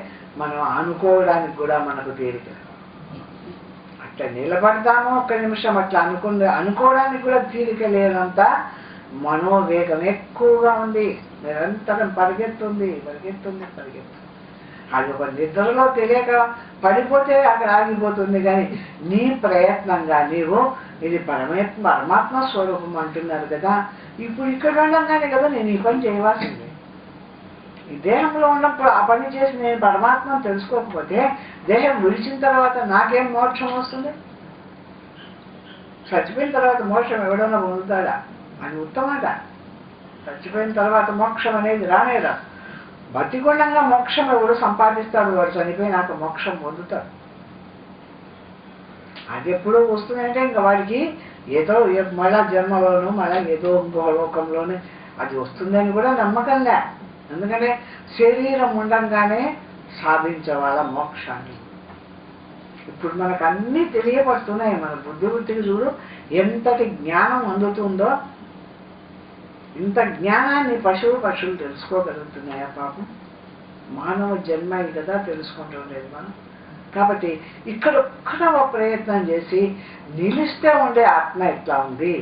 మనం అనుకోవడానికి కూడా మనకు తీరిక. అట్లా నిలబడతాము ఒక్క నిమిషం అట్లా అనుకోవడానికి కూడా తీరిక లేనంత మనోవేగం ఎక్కువగా ఉంది. నిరంతరం పరిగెత్తుంది. అది ఒక నిద్రలో తెలియక పడిపోతే అక్కడ ఆగిపోతుంది. కానీ నీ ప్రయత్నంగా నీవు ఇది పరమాత్మ స్వరూపం అంటున్నారు కదా, ఇప్పుడు ఇక్కడ ఉండగానే కదా నేను ఈ పని చేయవలసింది. ఈ దేహంలో ఉన్నప్పుడు ఆ పని చేసి నేను పరమాత్మను తెలుసుకోకపోతే దేహం విడిచిన తర్వాత నాకేం మోక్షం వస్తుంది? చచ్చిపోయిన తర్వాత మోక్షం ఎవడన్నా పొందుతాడా? అని ఉత్తమాట. చచ్చిపోయిన తర్వాత మోక్షం అనేది రానేదా? బతికొండంగా మోక్షం ఎవడు సంపాదిస్తాడు? వాడు చనిపోయినాక మోక్షం పొందుతాడు. అది ఎప్పుడూ వస్తుందంటే ఇంకా వాడికి ఏదో మళ్ళా జన్మలోనూ మళ్ళా ఏదో ఇంకో లోకంలోనే అది వస్తుందని కూడా నమ్మకంగా. ఎందుకంటే శరీరం ఉండంగానే సాధించేవాళ్ళ మోక్షాన్ని. ఇప్పుడు మనకు అన్నీ తెలియపడుతున్నాయి. మన బుద్ధికి చూడు ఎంతటి జ్ఞానం అందుతుందో. ఇంత జ్ఞానాన్ని పశువులు తెలుసుకోగలుగుతున్నాయా? పాపం మానవ జన్మ కదా తెలుసుకుంటుండేది మనం. కాబట్టి ఇక్కడ ఒక్కడవ ప్రయత్నం చేసి నిలిస్తే ఉండే ఆత్మ ఎట్లా ఉంది,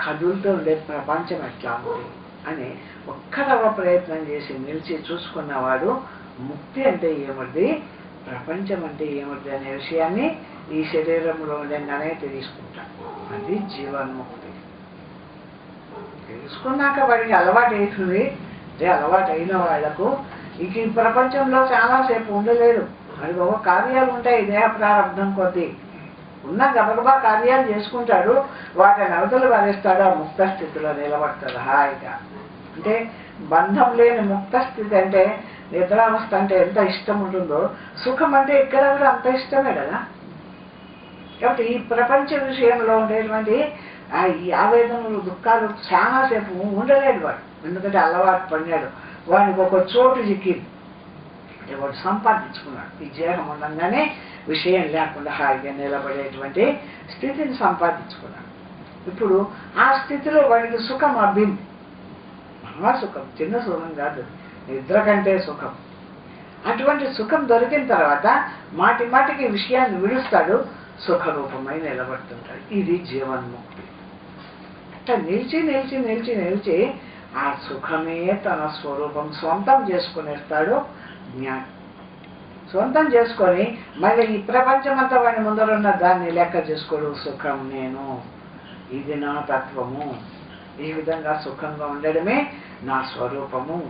కదులుతూ ఉండే ప్రపంచం ఎట్లా ఉంది అని ఒక్కడవ ప్రయత్నం చేసి నిలిచి చూసుకున్నవాడు ముక్తి అంటే ఏమిటి, ప్రపంచం అంటే ఏమిటి అనే విషయాన్ని ఈ శరీరంలో ఉండగానే తెలుసుకుంటాం. అది జీవన్ముక్తి. తెలుసుకున్నాక వాడికి అలవాటు అవుతుంది. అంటే అలవాటు అయిన వాళ్లకు ఇక ఈ ప్రపంచంలో చాలాసేపు ఉండలేరు. అది ఒక కార్యాలు ఉంటాయి దేహ ప్రారంభం కొద్దీ. ఉన్న గబగబా కార్యాలు చేసుకుంటాడు, వాటిని అవతలు వారేస్తాడు. ఆ ముక్త స్థితిలో నిలబడతాడు హాయిగా. అంటే బంధం లేని ముక్త స్థితి అంటే నిద్రావస్థ అంటే ఎంత ఇష్టం ఉంటుందో, సుఖం అంటే ఇక్కడ కూడా అంత ఇష్టమే కదా. కాబట్టి ఈ ప్రపంచ విషయంలో ఉండేటువంటి ఈ ఆవేదనలు దుఃఖాలు చాలాసేపు ఉండలేడు వాడు. ఎందుకంటే అలవాటు పడినాడు. వాడికి ఒక చోటు చిక్కింది. అంటే వాడు సంపాదించుకున్నాడు. ఈ దేహం ఉండగానే విషయం లేకుండా హాయిగా నిలబడేటువంటి స్థితిని సంపాదించుకున్నాడు. ఇప్పుడు ఆ స్థితిలో వాడికి సుఖం అబ్బింది. మహాసుఖం, చిన్న సుఖం కాదు, నిద్ర కంటే సుఖం. అటువంటి సుఖం దొరికిన తర్వాత మాటికి విషయాన్ని విడుస్తాడు, సుఖరూపమై నిలబడుతుంటాడు. ఇది జీవన్ముక్తి. అంటే నిలిచి ఆ సుఖమే తన స్వరూపం సొంతం చేసుకునేస్తాడు జ్ఞానం. సొంతం చేసుకొని మళ్ళీ ఈ ప్రపంచమంతా వాడి ముందరున్న దాన్ని లెక్క చేసుకోడు. సుఖం నేను, ఇది నా తత్వము, ఈ విధంగా సుఖంగా ఉండడమే నా స్వరూపము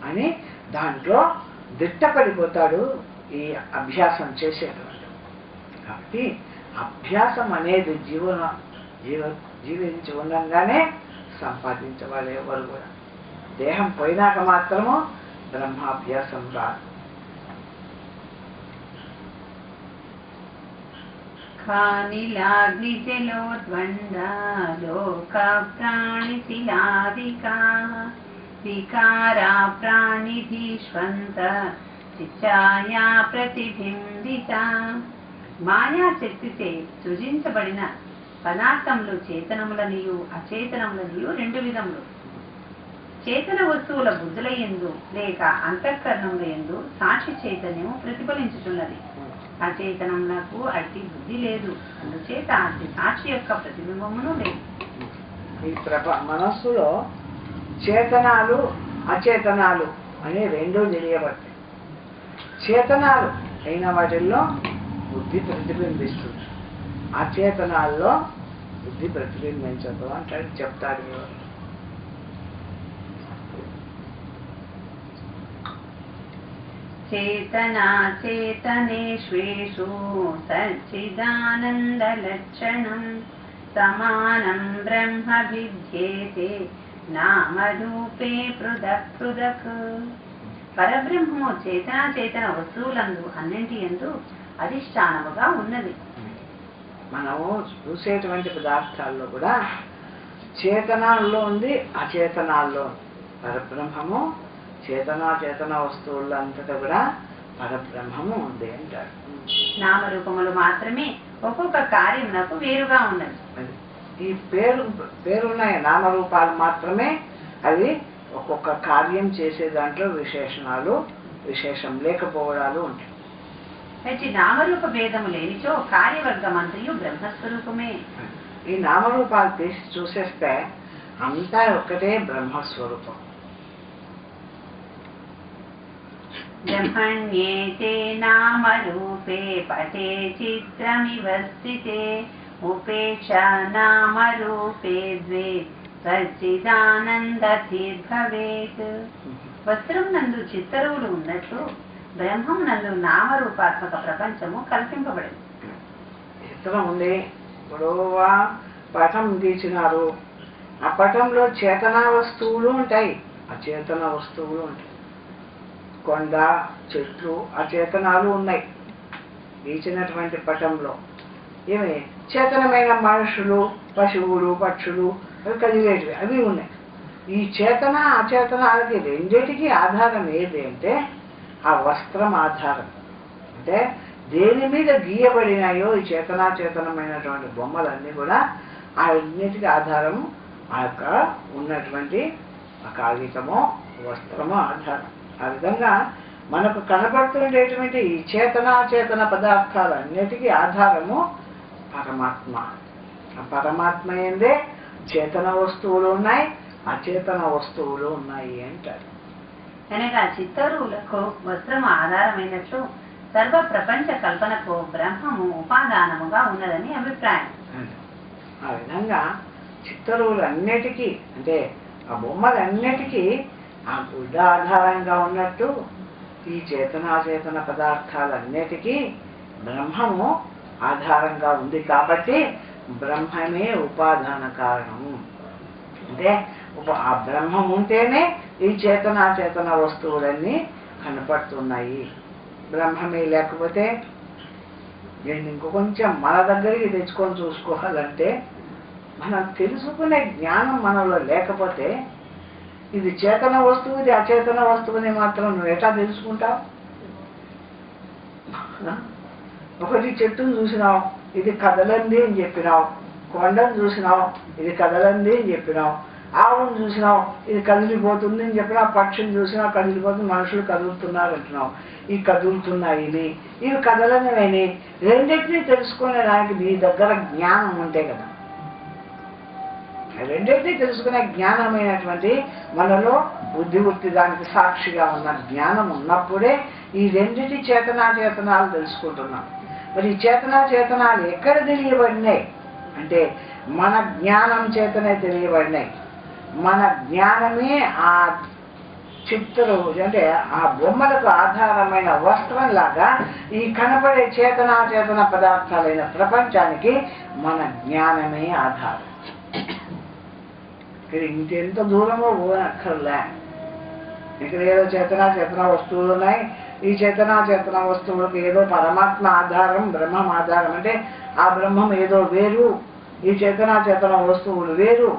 అని దాంట్లో దిట్టపడిపోతాడు ఈ అభ్యాసం చేసేటువంటి. కాబట్టి అభ్యాసం అనేది జీవించి ఉండగానే సంపాదించవాలి. ఎవరు కూడా దేహం పోయినాక మాత్రము బ్రహ్మాభ్యాసం రాదు. లోక ప్రాణి శిలాదికా వికారా ప్రాణిధీష్వంత చిచ్చాయా ప్రతిబింబిత. మాయా శక్తిచే సృజించబడిన పదార్థములు చేతనములనియు అచేతనములనియు రెండు విధములు. చేతన వస్తువుల బుద్ధుల యందు లేక అంతఃకరణముల యందు సాక్షి చైతన్యము ప్రతిఫలించుతున్నది. అచేతనములకు అట్టి బుద్ధి లేదు, అందుచేత అట్టి సాక్షి యొక్క ప్రతిబింబమును లేదు. ఈ మనస్సులో చేతనాలు అచేతనాలు అనే రెండూ తెలియబడతాయి. చేతనాలు అయిన వాటిల్లో బుద్ధి ప్రతిబింబిస్తుంది, అచేతనాల్లో బుద్ధి ప్రతిబింబించదు అంటాడు, చెప్తాడు. చేతనా చేతనేష్వేషు సచ్చిదానందలక్షణం సమానం బ్రహ్మ విద్యేతే నామరూపే పృథక్ పృథక్. పరబ్రహ్మము చేతనా చేతన వస్తువులందు అన్నింటి యందు అధిష్టానముగా ఉన్నది. మనము చూసేటువంటి పదార్థాల్లో కూడా చేతనాల్లో ఉంది, అచేతనాల్లో పరబ్రహ్మము. చేతన వస్తువుల్లో అంతటా కూడా పరబ్రహ్మము ఉంది అంటారు. నామరూపములు మాత్రమే ఒక్కొక్క కార్యమునకు వేరుగా ఉన్నది. ఈ పేరున్నాయి నామరూపాలు మాత్రమే, అవి ఒక్కొక్క కార్యం చేసే దాంట్లో విశేషణాలు విశేషం లేకపోవడాలు ఉంటాయి. అయితే నామరూప భేదము లేనిచో కార్యవర్గమంతయు బ్రహ్మస్వరూపమే. ఈ నామరూపాలు తీసి చూసేస్తే అంతా ఒక్కటే బ్రహ్మస్వరూపం. బ్రహ్మణ్యేతే నామరూపే పటే చిత్రమివ స్థితే ఉపేక్ష నామరూపే ద్వే సచ్చిదానందతిర్భవేత్. వస్త్రం నందు చిత్తరువులు ఉన్నట్లు బ్రహ్మం నందు నామరూపాత్మక ప్రపంచము కల్పింపబడింది. చిత్రం ఉంది, ఇప్పుడు పటం గీచినారు, ఆ పటంలో చేతనా వస్తువులు ఉంటాయి, అచేతన వస్తువులు ఉంటాయి. కొండ, చెట్లు, అచేతనాలు ఉన్నాయి గీచినటువంటి పటంలో. ఏమి చేతనమైన మనుషులు, పశువులు, పక్షులు, అవి కదిలేటివి అవి ఉన్నాయి. ఈ చేతన అచేతనాలకి రెండిటికి ఆధారం ఏది అంటే ఆ వస్త్రం ఆధారం. అంటే దేని మీద గీయబడినాయో ఈ చేతనాచేతనమైనటువంటి బొమ్మలన్నీ కూడా ఆ అన్నిటికీ ఆధారము ఆ యొక్క ఉన్నటువంటి కాగితమో వస్త్రమో ఆధారం. ఆ విధంగా మనకు కనబడుతుండేటువంటి ఈ చేతనాచేతన పదార్థాలన్నిటికీ ఆధారము పరమాత్మ. ఆ పరమాత్మ ఏందే చేతన వస్తువులు ఉన్నాయి, అచేతన వస్తువులు ఉన్నాయి అంటారు. అనగా చిత్తరువులకు వస్త్రము ఆధారమైనట్లు సర్వ ప్రపంచ కల్పనకు బ్రహ్మము ఉపాదానముగా ఉన్నదని అభిప్రాయం. ఆ విధంగా చిత్తరువులన్నిటికీ అంటే ఆ బొమ్మలన్నిటికీ ఆ గుడ్డ ఆధారంగా ఉన్నట్టు ఈ చేతనాచేతన పదార్థాలన్నిటికీ బ్రహ్మము ఆధారంగా ఉంది. కాబట్టి బ్రహ్మమే ఉపాదాన కారణము. అంటే ఆ బ్రహ్మం ఉంటేనే ఈ చేతనాచేతన వస్తువులన్నీ కనపడుతున్నాయి. బ్రహ్మమే లేకపోతే నేను ఇంకొంచెం మన దగ్గరికి తెచ్చుకొని చూసుకోవాలంటే మనం తెలుసుకునే జ్ఞానం మనలో లేకపోతే ఇది చేతన వస్తువు, ఇది అచేతన వస్తువుని మాత్రం నువ్వు ఎట్లా తెలుసుకుంటావు? ఒకటి చెట్టును చూసినావు, ఇది కదలంది అని చెప్పినావు. కొండను చూసినావు, ఇది కదలంది అని చెప్పినావు. ఆవును చూసినావు, ఇది కదిలిపోతుంది అని చెప్పినావు. పక్షిని చూసినావు, కదిలిపోతుంది. మనుషులు కదులుతున్నారు అంటున్నావు. ఈ కదులుతున్నాయి ఇవి కదలనివని రెండింటినీ తెలుసుకునే దానికి నీ దగ్గర జ్ఞానం ఉంటే కదా. రెండింటినీ తెలుసుకునే జ్ఞానమైనటువంటి మనలో బుద్ధివృత్తి దానికి సాక్షిగా ఉన్న జ్ఞానం ఉన్నప్పుడే ఈ రెండింటి చేతనాచేతనాలు తెలుసుకుంటున్నాం. మరి ఈ చేతనాచేతనాలు ఎక్కడ తెలియబడినాయి అంటే మన జ్ఞానం చేతనే తెలియబడినాయి. మన జ్ఞానమే ఆ చిత్రం అంటే ఆ బొమ్మలకు ఆధారమైన వస్త్రం లాగా ఈ కనపడే చేతనాచేతన పదార్థాలైన ప్రపంచానికి మన జ్ఞానమే ఆధారం. ఇక్కడ ఇంకెంత దూరమో పోనక్కర్లే. ఇక్కడ ఏదో చేతనాచేతన వస్తువులు ఉన్నాయి. ఈ చేతనాచేతన వస్తువులకు ఏదో పరమాత్మ ఆధారం, బ్రహ్మం ఆధారం. అంటే ఆ బ్రహ్మం ఏదో వేరు, ఈ చేతనాచేతన వస్తువులు వేరు.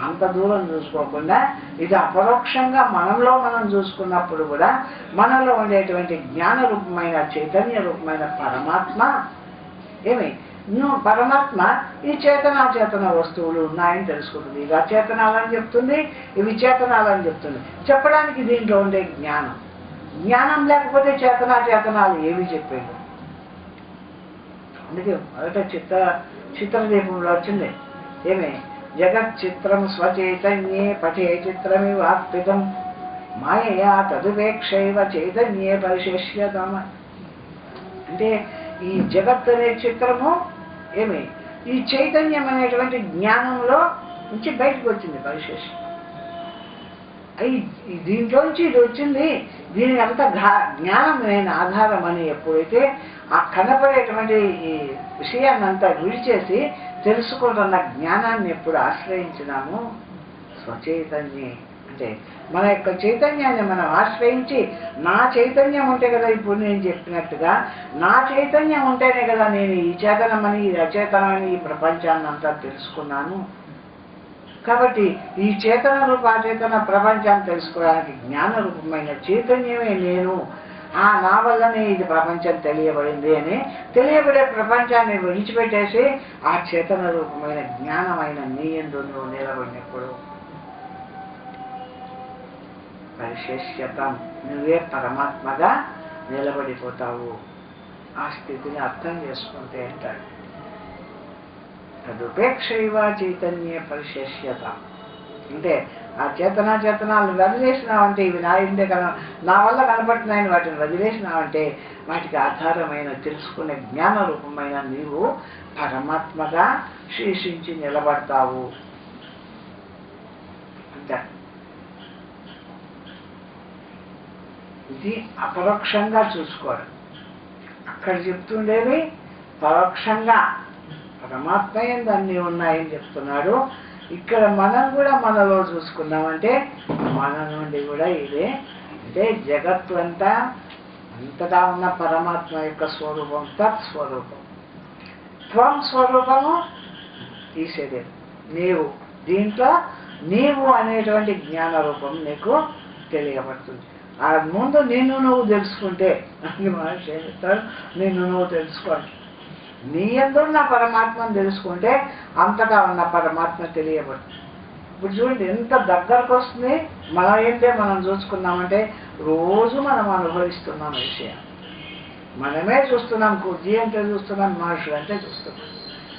అంత దూరం చూసుకోకుండా ఇది అపరోక్షంగా మనలో మనం చూసుకున్నప్పుడు కూడా మనలో ఉండేటువంటి జ్ఞాన రూపమైన చైతన్య రూపమైన పరమాత్మ పరమాత్మ ఈ చేతనాచేతన వస్తువులు ఉన్నాయని తెలుసుకుంటుంది. ఇవి అచేతనాలని చెప్తుంది, ఇవి చేతనాలని చెప్తుంది. చెప్పడానికి దీంట్లో ఉండే జ్ఞానం లేకపోతే చేతనాచేతనాలు ఏవి చెప్పేది. అందుకే మొదట చిత్రదీపంలో వచ్చింది జగచ్చిత్రం స్వచైతన్యే పఠే చిత్రమివార్పితం మాయయా తదుపేక్షైవ చైతన్యే పరిశేష్యతమ. అంటే ఈ జగత్ అనే చిత్రము ఈ చైతన్యం అనేటువంటి జ్ఞానంలో నుంచి బయటకు వచ్చింది. పరిశేషం దీంట్లోంచి ఇది వచ్చింది, దీనికి అంత జ్ఞానం నేను ఆధారం అని ఎప్పుడైతే ఆ కనపడేటువంటి ఈ విషయాన్ని అంతా విడిచేసి తెలుసుకుంటున్న జ్ఞానాన్ని ఎప్పుడు ఆశ్రయించినాము, స్వచైతన్యే అంటే మన యొక్క చైతన్యాన్ని మనం ఆశ్రయించి, నా చైతన్యం ఉంటే కదా ఇప్పుడు నేను చెప్పినట్టుగా నా చైతన్యం ఉంటేనే కదా నేను ఈ చేతనమని ఈ అచేతనమని ఈ ప్రపంచాన్ని అంతా తెలుసుకున్నాను. కాబట్టి ఈ చేతన రూప అచేతన ప్రపంచాన్ని తెలుసుకోవడానికి జ్ఞాన రూపమైన చైతన్యమే నేను, నా వల్లనే ఇది ప్రపంచం తెలియబడింది అని తెలియబడే ప్రపంచాన్ని విడిచిపెట్టేసి ఆ చేతన రూపమైన జ్ఞానమైన నీ యందు నువ్వు నిలబడినప్పుడు పరిశేష్యతం నువ్వే పరమాత్మగా నిలబడిపోతావు. ఆ స్థితిని అర్థం చేసుకుంటే అంటాడు తదుపేక్షైవ చైతన్య పరిశేష్యత అంటే ఆ చేతనాలను వదిలేసినావంటే ఇవి నా ఇంటే కదా నా వల్ల కనపడుతున్నాయని వాటిని వదిలేసినావంటే వాటికి ఆధారమైన తెలుసుకునే జ్ఞాన రూపమైన నీవు పరమాత్మగా శేషించి నిలబడతావు అంతే. ఇది అపరోక్షంగా చూసుకోవడం. అక్కడ చెప్తుండేవి పరోక్షంగా పరమాత్మయందు అన్నీ ఉన్నాయని చెప్తున్నాడు. ఇక్కడ మనం కూడా మనలో చూసుకున్నామంటే మన నుండి కూడా ఇదే అంటే జగత్తు అంతటా ఉన్న పరమాత్మ యొక్క స్వరూపం తత్స్వరూపం. త్వం స్వరూపము ఈ శరీరం నీవు, దీంట్లో నీవు అనేటువంటి జ్ఞాన రూపం నీకు తెలియబడుతుంది. ఆ ముందు నిన్ను నువ్వు తెలుసుకుంటే అని మహర్షి ఏం చెప్తారు, నిన్ను నువ్వు తెలుసుకోండి. నీ యందున్న పరమాత్మను తెలుసుకుంటే అంతటా ఉన్న పరమాత్మ తెలియబడుతుంది. ఇప్పుడు చూడండి ఎంత దగ్గరకు వస్తుంది. మనం ఏంటే మనం చూసుకున్నామంటే రోజు మనం అనుభవిస్తున్నాం విషయం, మనమే చూస్తున్నాం. కుర్జీ అంటే చూస్తున్నాం, మనుషులు అంటే చూస్తున్నాం.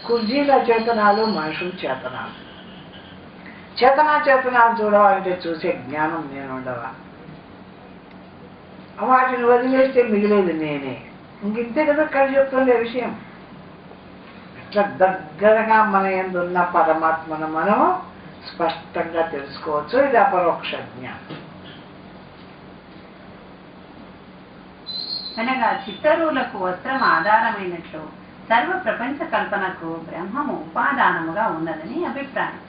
కుర్జీల చేతనాలు, మనుషులు చేతనాలు. చేతనాలు చూడాలంటే చూసే జ్ఞానం నేను ఉండవా? వాటిని వదిలేస్తే మిగిలేదు నేనే. ఇంతే కదా ఇక్కడ చెప్తుండే విషయం. ఇట్లా దగ్గరగా మన యందు ఉన్న పరమాత్మను మనము స్పష్టంగా తెలుసుకోవచ్చు. ఇది అపరోక్ష జ్ఞానం. అనగా చిత్తరువులకు వస్త్రం ఆధారమైనట్లు సర్వ ప్రపంచ కల్పనకు బ్రహ్మము ఉపాదానముగా ఉన్నదని అభిప్రాయం.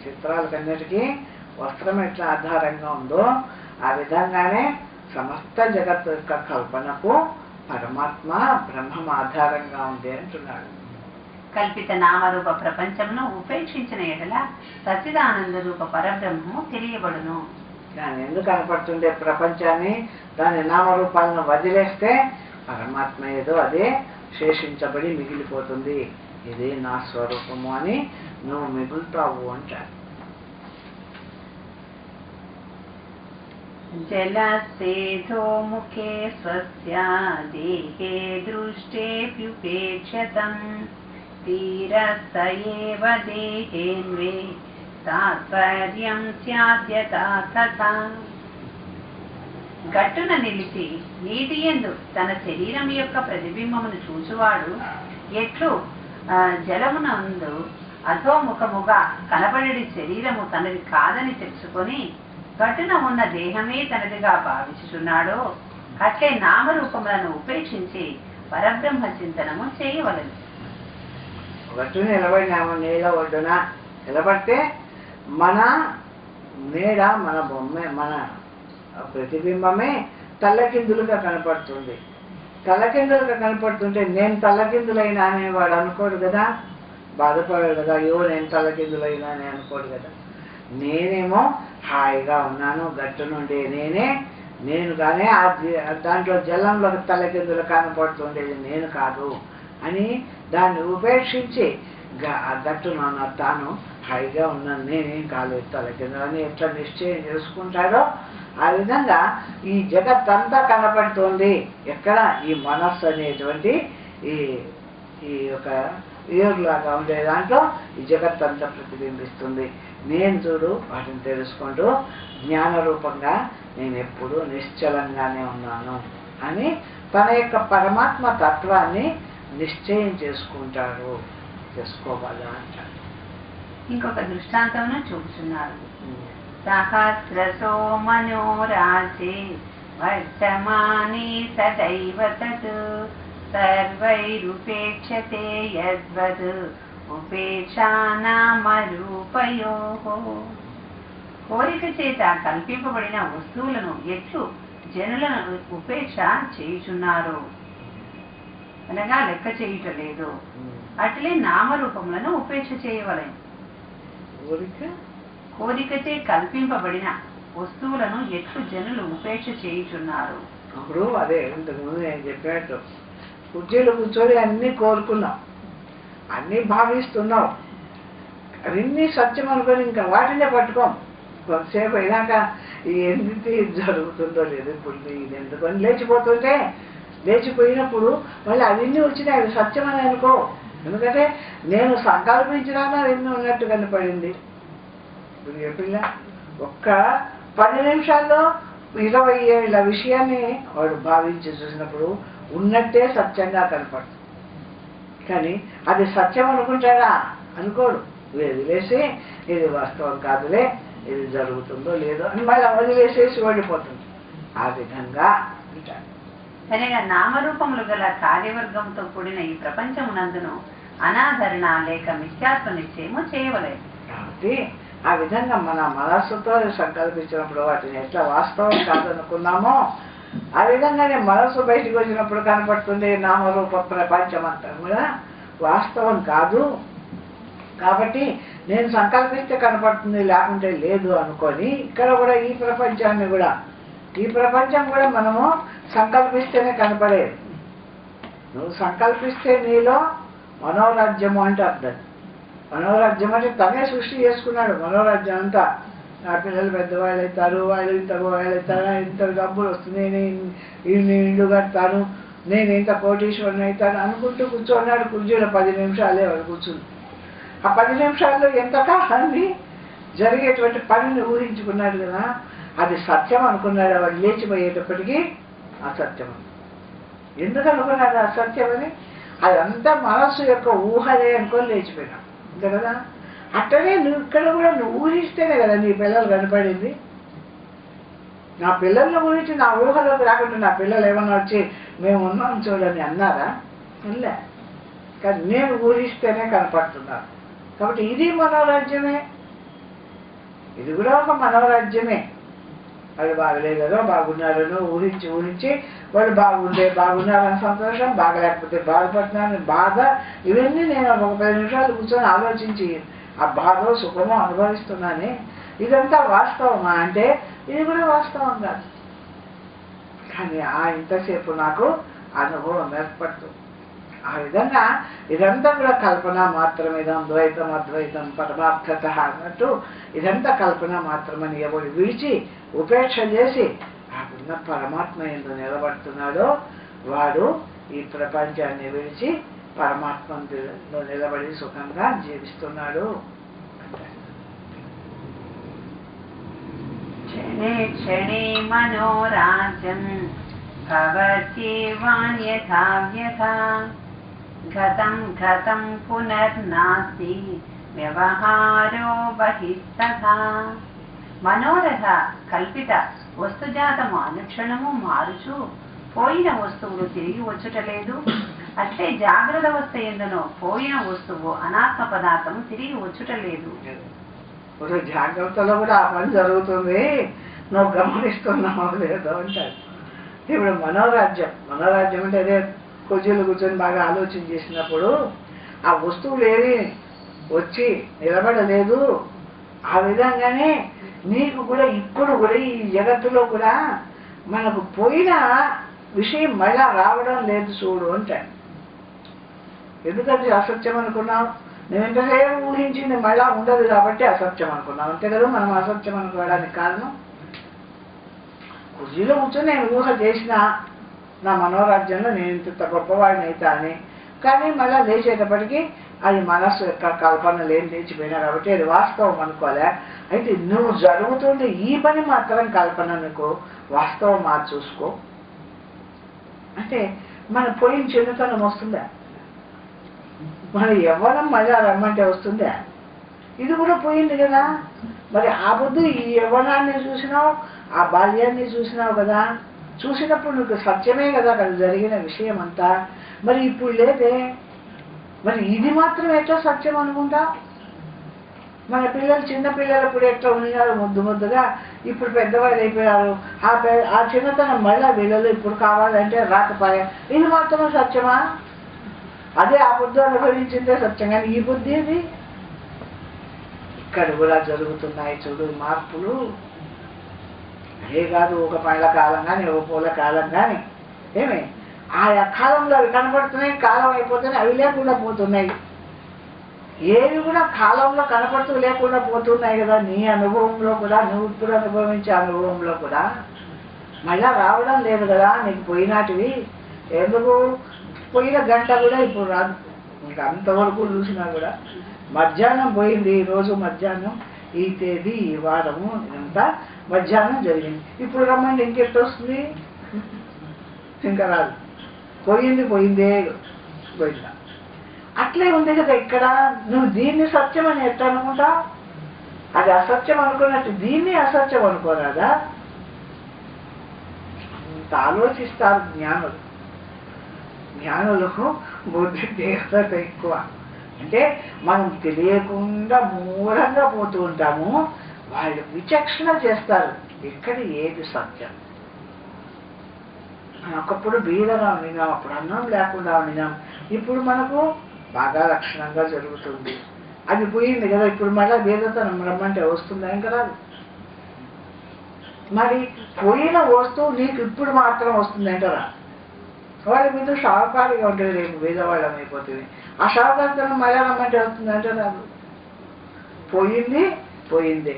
చిత్రాలకన్నిటికీ వస్త్రం ఎట్లా ఆధారంగా ఉందో ఆ విధంగానే సమస్త జగత్తు యొక్క కల్పనకు పరమాత్మ బ్రహ్మం ఆధారంగా ఉంది అంటున్నాడు. కల్పిత నామరూప ప్రపంచమును ఉపేక్షించిన ఎడల సచ్చిదానంద రూప పరబ్రహ్మము తెలియబడును. కానీ ఎందుకు కనపడుతుండే ప్రపంచాన్ని దాని నామరూపాలను వదిలేస్తే పరమాత్మ ఏదో అదే శేషించబడి మిగిలిపోతుంది. ఇదే నా స్వరూపము అని నువ్వు మిగులుతావు అంటారు. జలసేధో ముఖే స్వస్య దేహే దృష్టేప్యుపేక్షతం తీరస్థ ఏవ దేహేన్వే తాత్పర్యం స్యాద్యథా తథా. గట్టున నిలిచి నీటి యందు తన శరీరం యొక్క ప్రతిబింబమును చూచువాడు ఎట్లు జలమునందు అధోముఖముగా కనబడి శరీరము తనది కాదని తెలుసుకొని గట్టున ఉన్న దేహమే తనదిగా భావించుచున్నాడో అట్లే నామరూపములను ఉపేక్షించి పరబ్రహ్మ చింతనము చేయవలెను. గట్టు నిలబడినాము, నీళ్ళ ఒడ్డున నిలబడితే మన నీడ, మన బొమ్మే, మన ప్రతిబింబమే తల్లకిందులుగా కనపడుతుంది. తల్లకిందులుగా కనపడుతుంటే నేను తల్లకిందులైనా అని వాడు అనుకోడు కదా, బాధపడాడు కదా, అయ్యో నేను తల్లకిందులైనా అని అనుకోడు కదా. నేనేమో హాయిగా ఉన్నాను, గట్టు నుండి నేను కానీ దాంట్లో జలంలో తల్లకిందులు కనపడుతుండేది నేను కాదు అని దాన్ని ఉపేక్షించి గట్టున తాను హాయిగా ఉన్నాను, నేనేం కాలేదు తల్లకిందులు అని ఎట్లా నిశ్చయం చేసుకుంటాడో ఆ విధంగా ఈ జగత్తంతా కనపడుతుంది. ఎక్కడ ఈ మనస్సు అనేటువంటి ఈ యొక్క ఏరులాగా ఉండే దాంట్లో ఈ జగత్తంతా ప్రతిబింబిస్తుంది. నేను చూడు వాటిని తెలుసుకుంటూ జ్ఞానరూపంగా నేను ఎప్పుడూ నిశ్చలంగానే ఉన్నాను అని తన యొక్క పరమాత్మ తత్వాన్ని నిశ్చయం చేసుకోవాలా అంటారు. ఇంకొక దృష్టాంతమును చూపుతున్నారు. సహస్రసో మనోరాజే వర్తమానే సదైవ తత్ సర్వైరుపేక్షతే యద్వద్ ఉపేక్షానామరూపయోః. కోరిక చేత కల్పింపబడిన వస్తువులను ఎట్లు జనులను ఉపేక్ష చేయుచున్నారు అనగా లెక్క చేయుటలేదు, అట్లే నామరూపములను ఉపేక్ష చేయవలెను. కోరికచే కల్పింపబడిన వస్తువులను ఎట్లు జనులు ఉపేక్ష చేయుచున్నారు. అప్పుడు అదే ఇంతకుముందు నేను చెప్పినట్టు కుర్చీలు కూర్చొని అన్నీ కోరుకున్నాం, అన్నీ భావిస్తున్నాం, అవన్నీ సత్యం అనుకొని ఇంకా వాటినే పట్టుకోం. కొంతసేపు అయినాక ఏంటి జరుగుతుందో లేదు, ఇప్పుడు ఇది ఎందుకని లేచిపోతుంటే లేచిపోయినప్పుడు మళ్ళీ అవన్నీ వచ్చినాయి, అవి సత్యం అని అనుకో. ఎందుకంటే నేను సంకల్పించినాను అవన్నీ ఉన్నట్టు కనపడింది. ఇప్పుడు చెప్పిన ఒక్క 10 నిమిషాల్లో 20 ఏళ్ళ విషయాన్ని వాడు భావించి చూసినప్పుడు ఉన్నట్టే సత్యంగా కనపడుతుంది. కానీ అది సత్యం అనుకుంటాడా? అనుకోడు. వదిలేసి ఇది వాస్తవం కాదులే, ఇది జరుగుతుందో లేదో అని మళ్ళీ వదిలేసేసి వెళ్ళిపోతుంది. ఆ విధంగా అంటాడు. అనగా నామరూపములు గల కార్యవర్గంతో కూడిన ఈ ప్రపంచమునందును అనాదరణ లేక మిథ్యాత్వ నిశ్చయము చేయవలేదు. కాబట్టి ఆ విధంగా మన మనస్సుతో సంకల్పించినప్పుడు వాటిని ఎట్లా వాస్తవం కాదనుకున్నామో ఆ విధంగానే మనస్సు బయటికి వచ్చినప్పుడు కనపడుతుంది నామరూప ప్రపంచం అంతా కూడా వాస్తవం కాదు. కాబట్టి నేను సంకల్పిస్తే కనపడుతుంది, లేకుంటే లేదు అనుకొని ఇక్కడ కూడా ఈ ప్రపంచం కూడా మనము సంకల్పిస్తేనే కనపడేది. నువ్వు సంకల్పిస్తే నీలో మనోరాజ్యము అంటే అర్థం. మనోరాజ్యం అంటే తనే సృష్టి చేసుకున్నాడు మనోరాజ్యం అంతా. నా పిల్లలు పెద్దవాళ్ళు అవుతారు, వాళ్ళు ఇంత వాళ్ళు అవుతారు, ఇంత డబ్బులు వస్తుంది, నేను ఇల్లు కడతాను, నేను ఇంత కోటీశ్వరుని అవుతాను అనుకుంటూ కూర్చోన్నాడు కుర్చీలో. 10 నిమిషాలే వాడు కూర్చుంది. ఆ 10 నిమిషాల్లో ఎంత కాలాన్ని జరిగేటువంటి పనిని ఊహించుకున్నాడు కదా, అది సత్యం అనుకున్నాడు. వాడు లేచిపోయేటప్పటికీ అసత్యం. ఎందుకు అనుకున్నాడు అసత్యం అని? అదంతా మనస్సు యొక్క ఊహలే అనుకొని లేచిపోయినాడు అంతే కదా. అట్టనే నువ్వు ఇక్కడ కూడా నువ్వు ఊహిస్తేనే కదా నీ పిల్లలు కనపడింది. నా పిల్లల గురించి నా ఊహలోకి రాకుండా నా పిల్లలు ఏమన్నా వచ్చి మేము ఉన్నాం చూడని అన్నారా? అల్లే. కానీ నేను ఊహిస్తేనే కనపడుతున్నారు. కాబట్టి ఇది మనోరాజ్యమే, ఇది కూడా ఒక మనోరాజ్యమే. వాళ్ళు బాగలేదో బాగున్నారనో ఊహించి వాళ్ళు బాగున్నారని సంతోషం, బాగలేకపోతే బాధపడుతున్నారని బాధ, ఇవన్నీ నేను ఒక 10 నిమిషాలు కూర్చొని ఆలోచించి ఆ బాధో సుఖమో అనుభవిస్తున్నానే. ఇదంతా వాస్తవమా అంటే ఇది కూడా వాస్తవం కాదు. కానీ ఇంతసేపు నాకు అనుభవం ఏర్పడుతుంది. ఆ విధంగా ఇదంతా కూడా కల్పన మాత్రమే. ద్వైతం అద్వైతం పరమార్థత అన్నట్టు ఇదంతా కల్పన మాత్రమని ఎవడు విడిచి ఉపేక్ష చేసి ఆ ఉన్న పరమాత్మ ఎందు నిలబడుతున్నాడో వాడు ఈ ప్రపంచాన్ని విడిచి పరమాత్మలో నిలబడి సుఖంగా జీవిస్తున్నాడు. క్షణే క్షణే మనోరాజ్యం భవత్యేవాన్యథా వ్యథా గతం గతం పునర్నాస్తి వ్యవహారో బహిస్తథా. మనోరథ కల్పిత వస్తుజాతము అనుక్షణము మారుచు పోయిన వస్తువులు తిరిగి వచ్చుటలేదు. అట్లే జాగ్రత్త అవస్థ ఎందునో పోయిన వస్తువు అనాత్మ పదార్థము తిరిగి వచ్చుటలేదు. జాగ్రత్తలో కూడా ఆ పని జరుగుతుంది, నువ్వు గమనిస్తున్నావు లేదో అంటారు. ఇప్పుడు మనోరాజ్యం అంటే అదే కుర్చీలు కూర్చొని బాగా ఆలోచన చేసినప్పుడు ఆ వస్తువులు ఏవి వచ్చి నిలబడలేదు. ఆ విధంగానే నీకు కూడా ఇప్పుడు కూడా ఈ జగత్తులో కూడా మనకు పోయిన విషయం మళ్ళా రావడం లేదు చూడు అంటాడు. ఎందుకంటే అసత్యం అనుకున్నావు, నువ్వు ఎంతసేపు ఊహించింది మళ్ళా ఉండదు కాబట్టి అసత్యం అనుకున్నావు అంతే కదా. మనం అసత్యం అనుకోవడానికి కారణం కుర్చీలో కూర్చొని నేను ఊహ చేసిన నా మనోరాజ్యంలో నేను ఇంత గొప్పవాడిని అవుతా అని. కానీ మళ్ళీ లేచేటప్పటికీ అది మనస్సు యొక్క కల్పన లేని లేచిపోయినా కాబట్టి అది వాస్తవం అనుకోలే. అయితే నువ్వు జరుగుతుంది ఈ పని మాత్రం కల్పన నీకు వాస్తవం చూసుకో అంటే మన పోయిన చిన్నతనం వస్తుందా? మన యవ్వనం మళ్ళా రమ్మంటే వస్తుందా? ఇది కూడా పోయింది కదా. మరి ఆ బుద్ధి ఈ యవ్వనాన్ని చూసినావు, ఆ బాల్యాన్ని చూసినావు కదా, చూసినప్పుడు నీకు సత్యమే కదా అది జరిగిన విషయం అంతా. మరి ఇప్పుడు లేదే, మరి ఇది మాత్రం ఎట్లా సత్యం అనుకుంటా? మన పిల్లలు చిన్న పిల్లలప్పుడు ఎట్లా ఉన్నారు ముద్దు ముద్దుగా, ఇప్పుడు పెద్దవాళ్ళు అయిపోయారు. ఆ చిన్నతనం మళ్ళీ వీళ్ళలో ఇప్పుడు కావాలంటే రాకపోయా, ఇది మాత్రం సత్యమా? అదే ఆ బుద్ధి అనుభవించిందే సత్యం. కానీ ఈ బుద్ధి ఇది ఇక్కడ కూడా జరుగుతున్నాయి చూడు మార్పులు. అదే కాదు ఒక పళ్ళ కాలం కానీ ఒక పూల కాలం కానీ ఏమి ఆయా కాలంలో అవి కనపడుతున్నాయి, కాలం అయిపోతేనే అవి లేకుండా పోతున్నాయి. ఏవి కూడా కాలంలో కనపడుతూ లేకుండా పోతున్నాయి కదా. నీ అనుభవంలో కూడా, నువ్వు ఇప్పుడు అనుభవించే అనుభవంలో కూడా మళ్ళా రావడం లేదు కదా నీకు పోయినాటివి. ఎందుకు పోయిన గంట కూడా ఇప్పుడు రాదు. ఇంకా అంతవరకు చూసినా కూడా మధ్యాహ్నం పోయింది, ఈరోజు మధ్యాహ్నం, ఈ తేదీ, ఈ వారము, ఇదంతా మధ్యాహ్నం జరిగింది. ఇప్పుడు రమ్మండి ఇంకెట్టు వస్తుంది? ఇంకా రాదు. పోయింది పోయిందే పోయిందా. అట్లే ఉంది కదా ఇక్కడ. నువ్వు దీన్ని సత్యం అని ఎట్లా అనుకుంటా? అది అసత్యం అనుకున్నట్టు దీన్ని అసత్యం అనుకోరాదా? అంత ఆలోచిస్తారు జ్ఞానులు. జ్ఞానులకు బుద్ధి తీవ్రత ఎక్కువ. అంటే మనం తెలియకుండా మూఢంగా పోతూ ఉంటాము. వాళ్ళు విచక్షణ చేస్తారు ఇక్కడ ఏది సత్యం. ఒకప్పుడు బీదగా ఉండినాం, అప్పుడు అన్నం లేకుండా ఉండినాం, ఇప్పుడు మనకు బాగా లక్షణంగా జరుగుతుంది. అది పోయింది కదా, ఇప్పుడు మళ్ళీ బీదతనం రమ్మంటే వస్తుందా? ఇంకా రాదు. మరి పోయిన వస్తువు నీకు ఇప్పుడు మాత్రం వస్తుంది అంటారా? వాళ్ళ మీద షావుకారిగా ఉంటుంది, రేపు బీదవాళ్ళం అయిపోతుంది. ఆ షావుకారితనం మళ్ళీ రమ్మంటే వస్తుంది అంటే రాదు. పోయింది పోయిందే.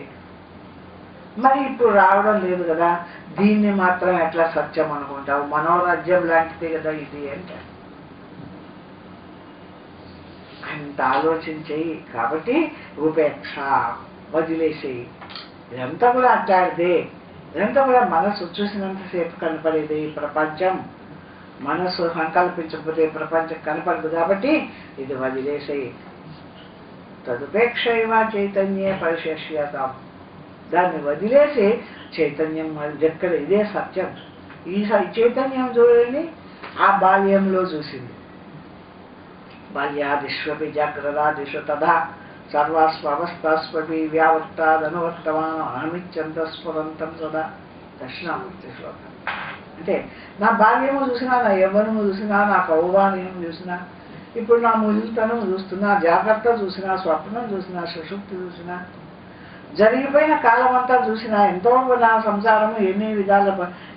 మరి ఇప్పుడు రావడం లేదు కదా, దీన్ని మాత్రం ఎట్లా సత్యం అనుకుంటావు? మనోరాజ్యం లాంటిదే కదా ఇది అంటే అంత ఆలోచించేయి. కాబట్టి ఉపేక్ష, వదిలేసేయి. ఇదంతా కూడా అట్లాడితే, ఇదంతా కూడా మనసు చూసినంతసేపు కనపడేది ప్రపంచం. మనసు సంకల్పించకపోతే ప్రపంచం కనపడదు. కాబట్టి ఇది వదిలేసేయి. తదుపేక్షైవ చైతన్యే పరిశేష్యతాం. దాన్ని వదిలేసి చైతన్యం ఎక్కడ ఇదే సత్యం. ఈ చైతన్యం చూడండి, ఆ బాల్యంలో చూసింది. బాల్యాదిష్వపి జాగ్రత్తాదిషు తదా సర్వాస్వవస్థాస్వపి వ్యావర్తాదనువర్తమానం అహమిత్యంత స్ఫురంతం సదా. దక్షిణామూర్తి శ్లోకం. అంటే నా బాల్యము చూసినా, నా యవ్వనము చూసినా, నా కౌబాల్యం చూసినా, ఇప్పుడు నా ముదితనం చూస్తున్నా, జాగ్రత్త చూసినా, స్వప్నం చూసినా, సుషుప్తి చూసినా, జరిగిపోయిన కాలం అంతా చూసినా, ఎంతో నా సంసారము ఎన్ని విధాలు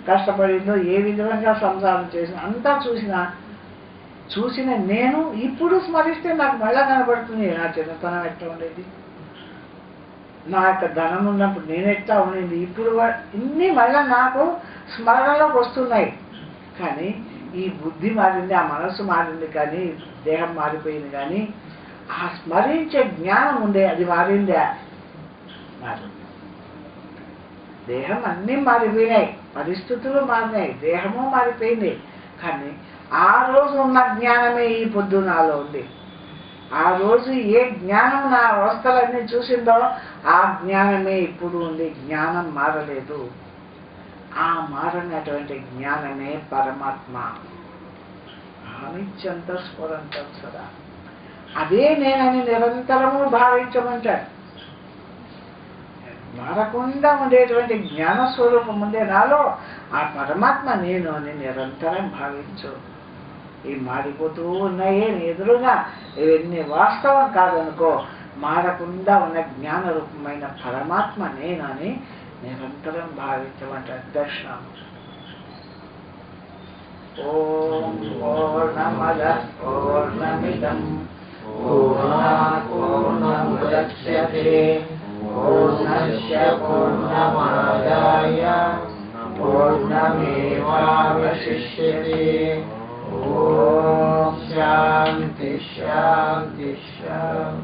కష్టపడిందో, ఏ విధంగా సంసారం చేసినా అంతా చూసిన నేను ఇప్పుడు స్మరిస్తే నాకు మళ్ళా కనబడుతుంది నా చిన్నతనం ఎట్లా ఉండేది, నా యొక్క ధనం ఉన్నప్పుడు నేను ఎట్లా ఉండేది, ఇప్పుడు ఇన్ని మళ్ళా నాకు స్మరణలోకి వస్తున్నాయి. కానీ ఈ బుద్ధి మారింది, ఆ మనస్సు మారింది, కానీ దేహం మారిపోయింది. కానీ ఆ స్మరించే జ్ఞానం ఉండే అది మారిందా? దేహం అన్నీ మారిపోయినాయి, పరిస్థితులు మారినాయి, దేహము మారిపోయింది. కానీ ఆ రోజు ఉన్న జ్ఞానమే ఈ పొద్దు నాలో ఉంది. ఆ రోజు ఏ జ్ఞానం నా అవస్థలన్నీ చూసిందో ఆ జ్ఞానమే ఇప్పుడు ఉంది. జ్ఞానం మారలేదు. ఆ మారనటువంటి జ్ఞానమే పరమాత్మ. అనిత్యంత స్ఫురంతం సదా. అదే నేనని నిరంతరము భావించమంటాడు. మారకుండా ఉండేటువంటి జ్ఞానస్వరూపం ఉండే నాలో ఆ పరమాత్మ నేను అని నిరంతరం భావించు. ఈ మారిపోతూ ఉన్నాయే ఎదురుగా ఇవన్నీ వాస్తవం కాదనుకో. మారకుండా ఉన్న జ్ఞాన రూపమైన పరమాత్మ నేను అని నిరంతరం భావించమంటే దర్శనం. ఓం పూర్ణమదః పూర్ణమిదం పూర్ణాత్ పూర్ణముదచ్యతే పూర్ణస్య పూర్ణమాదాయ పూర్ణమేవావశిష్యతే. ఓం శాంతి శాంతి శాంతి.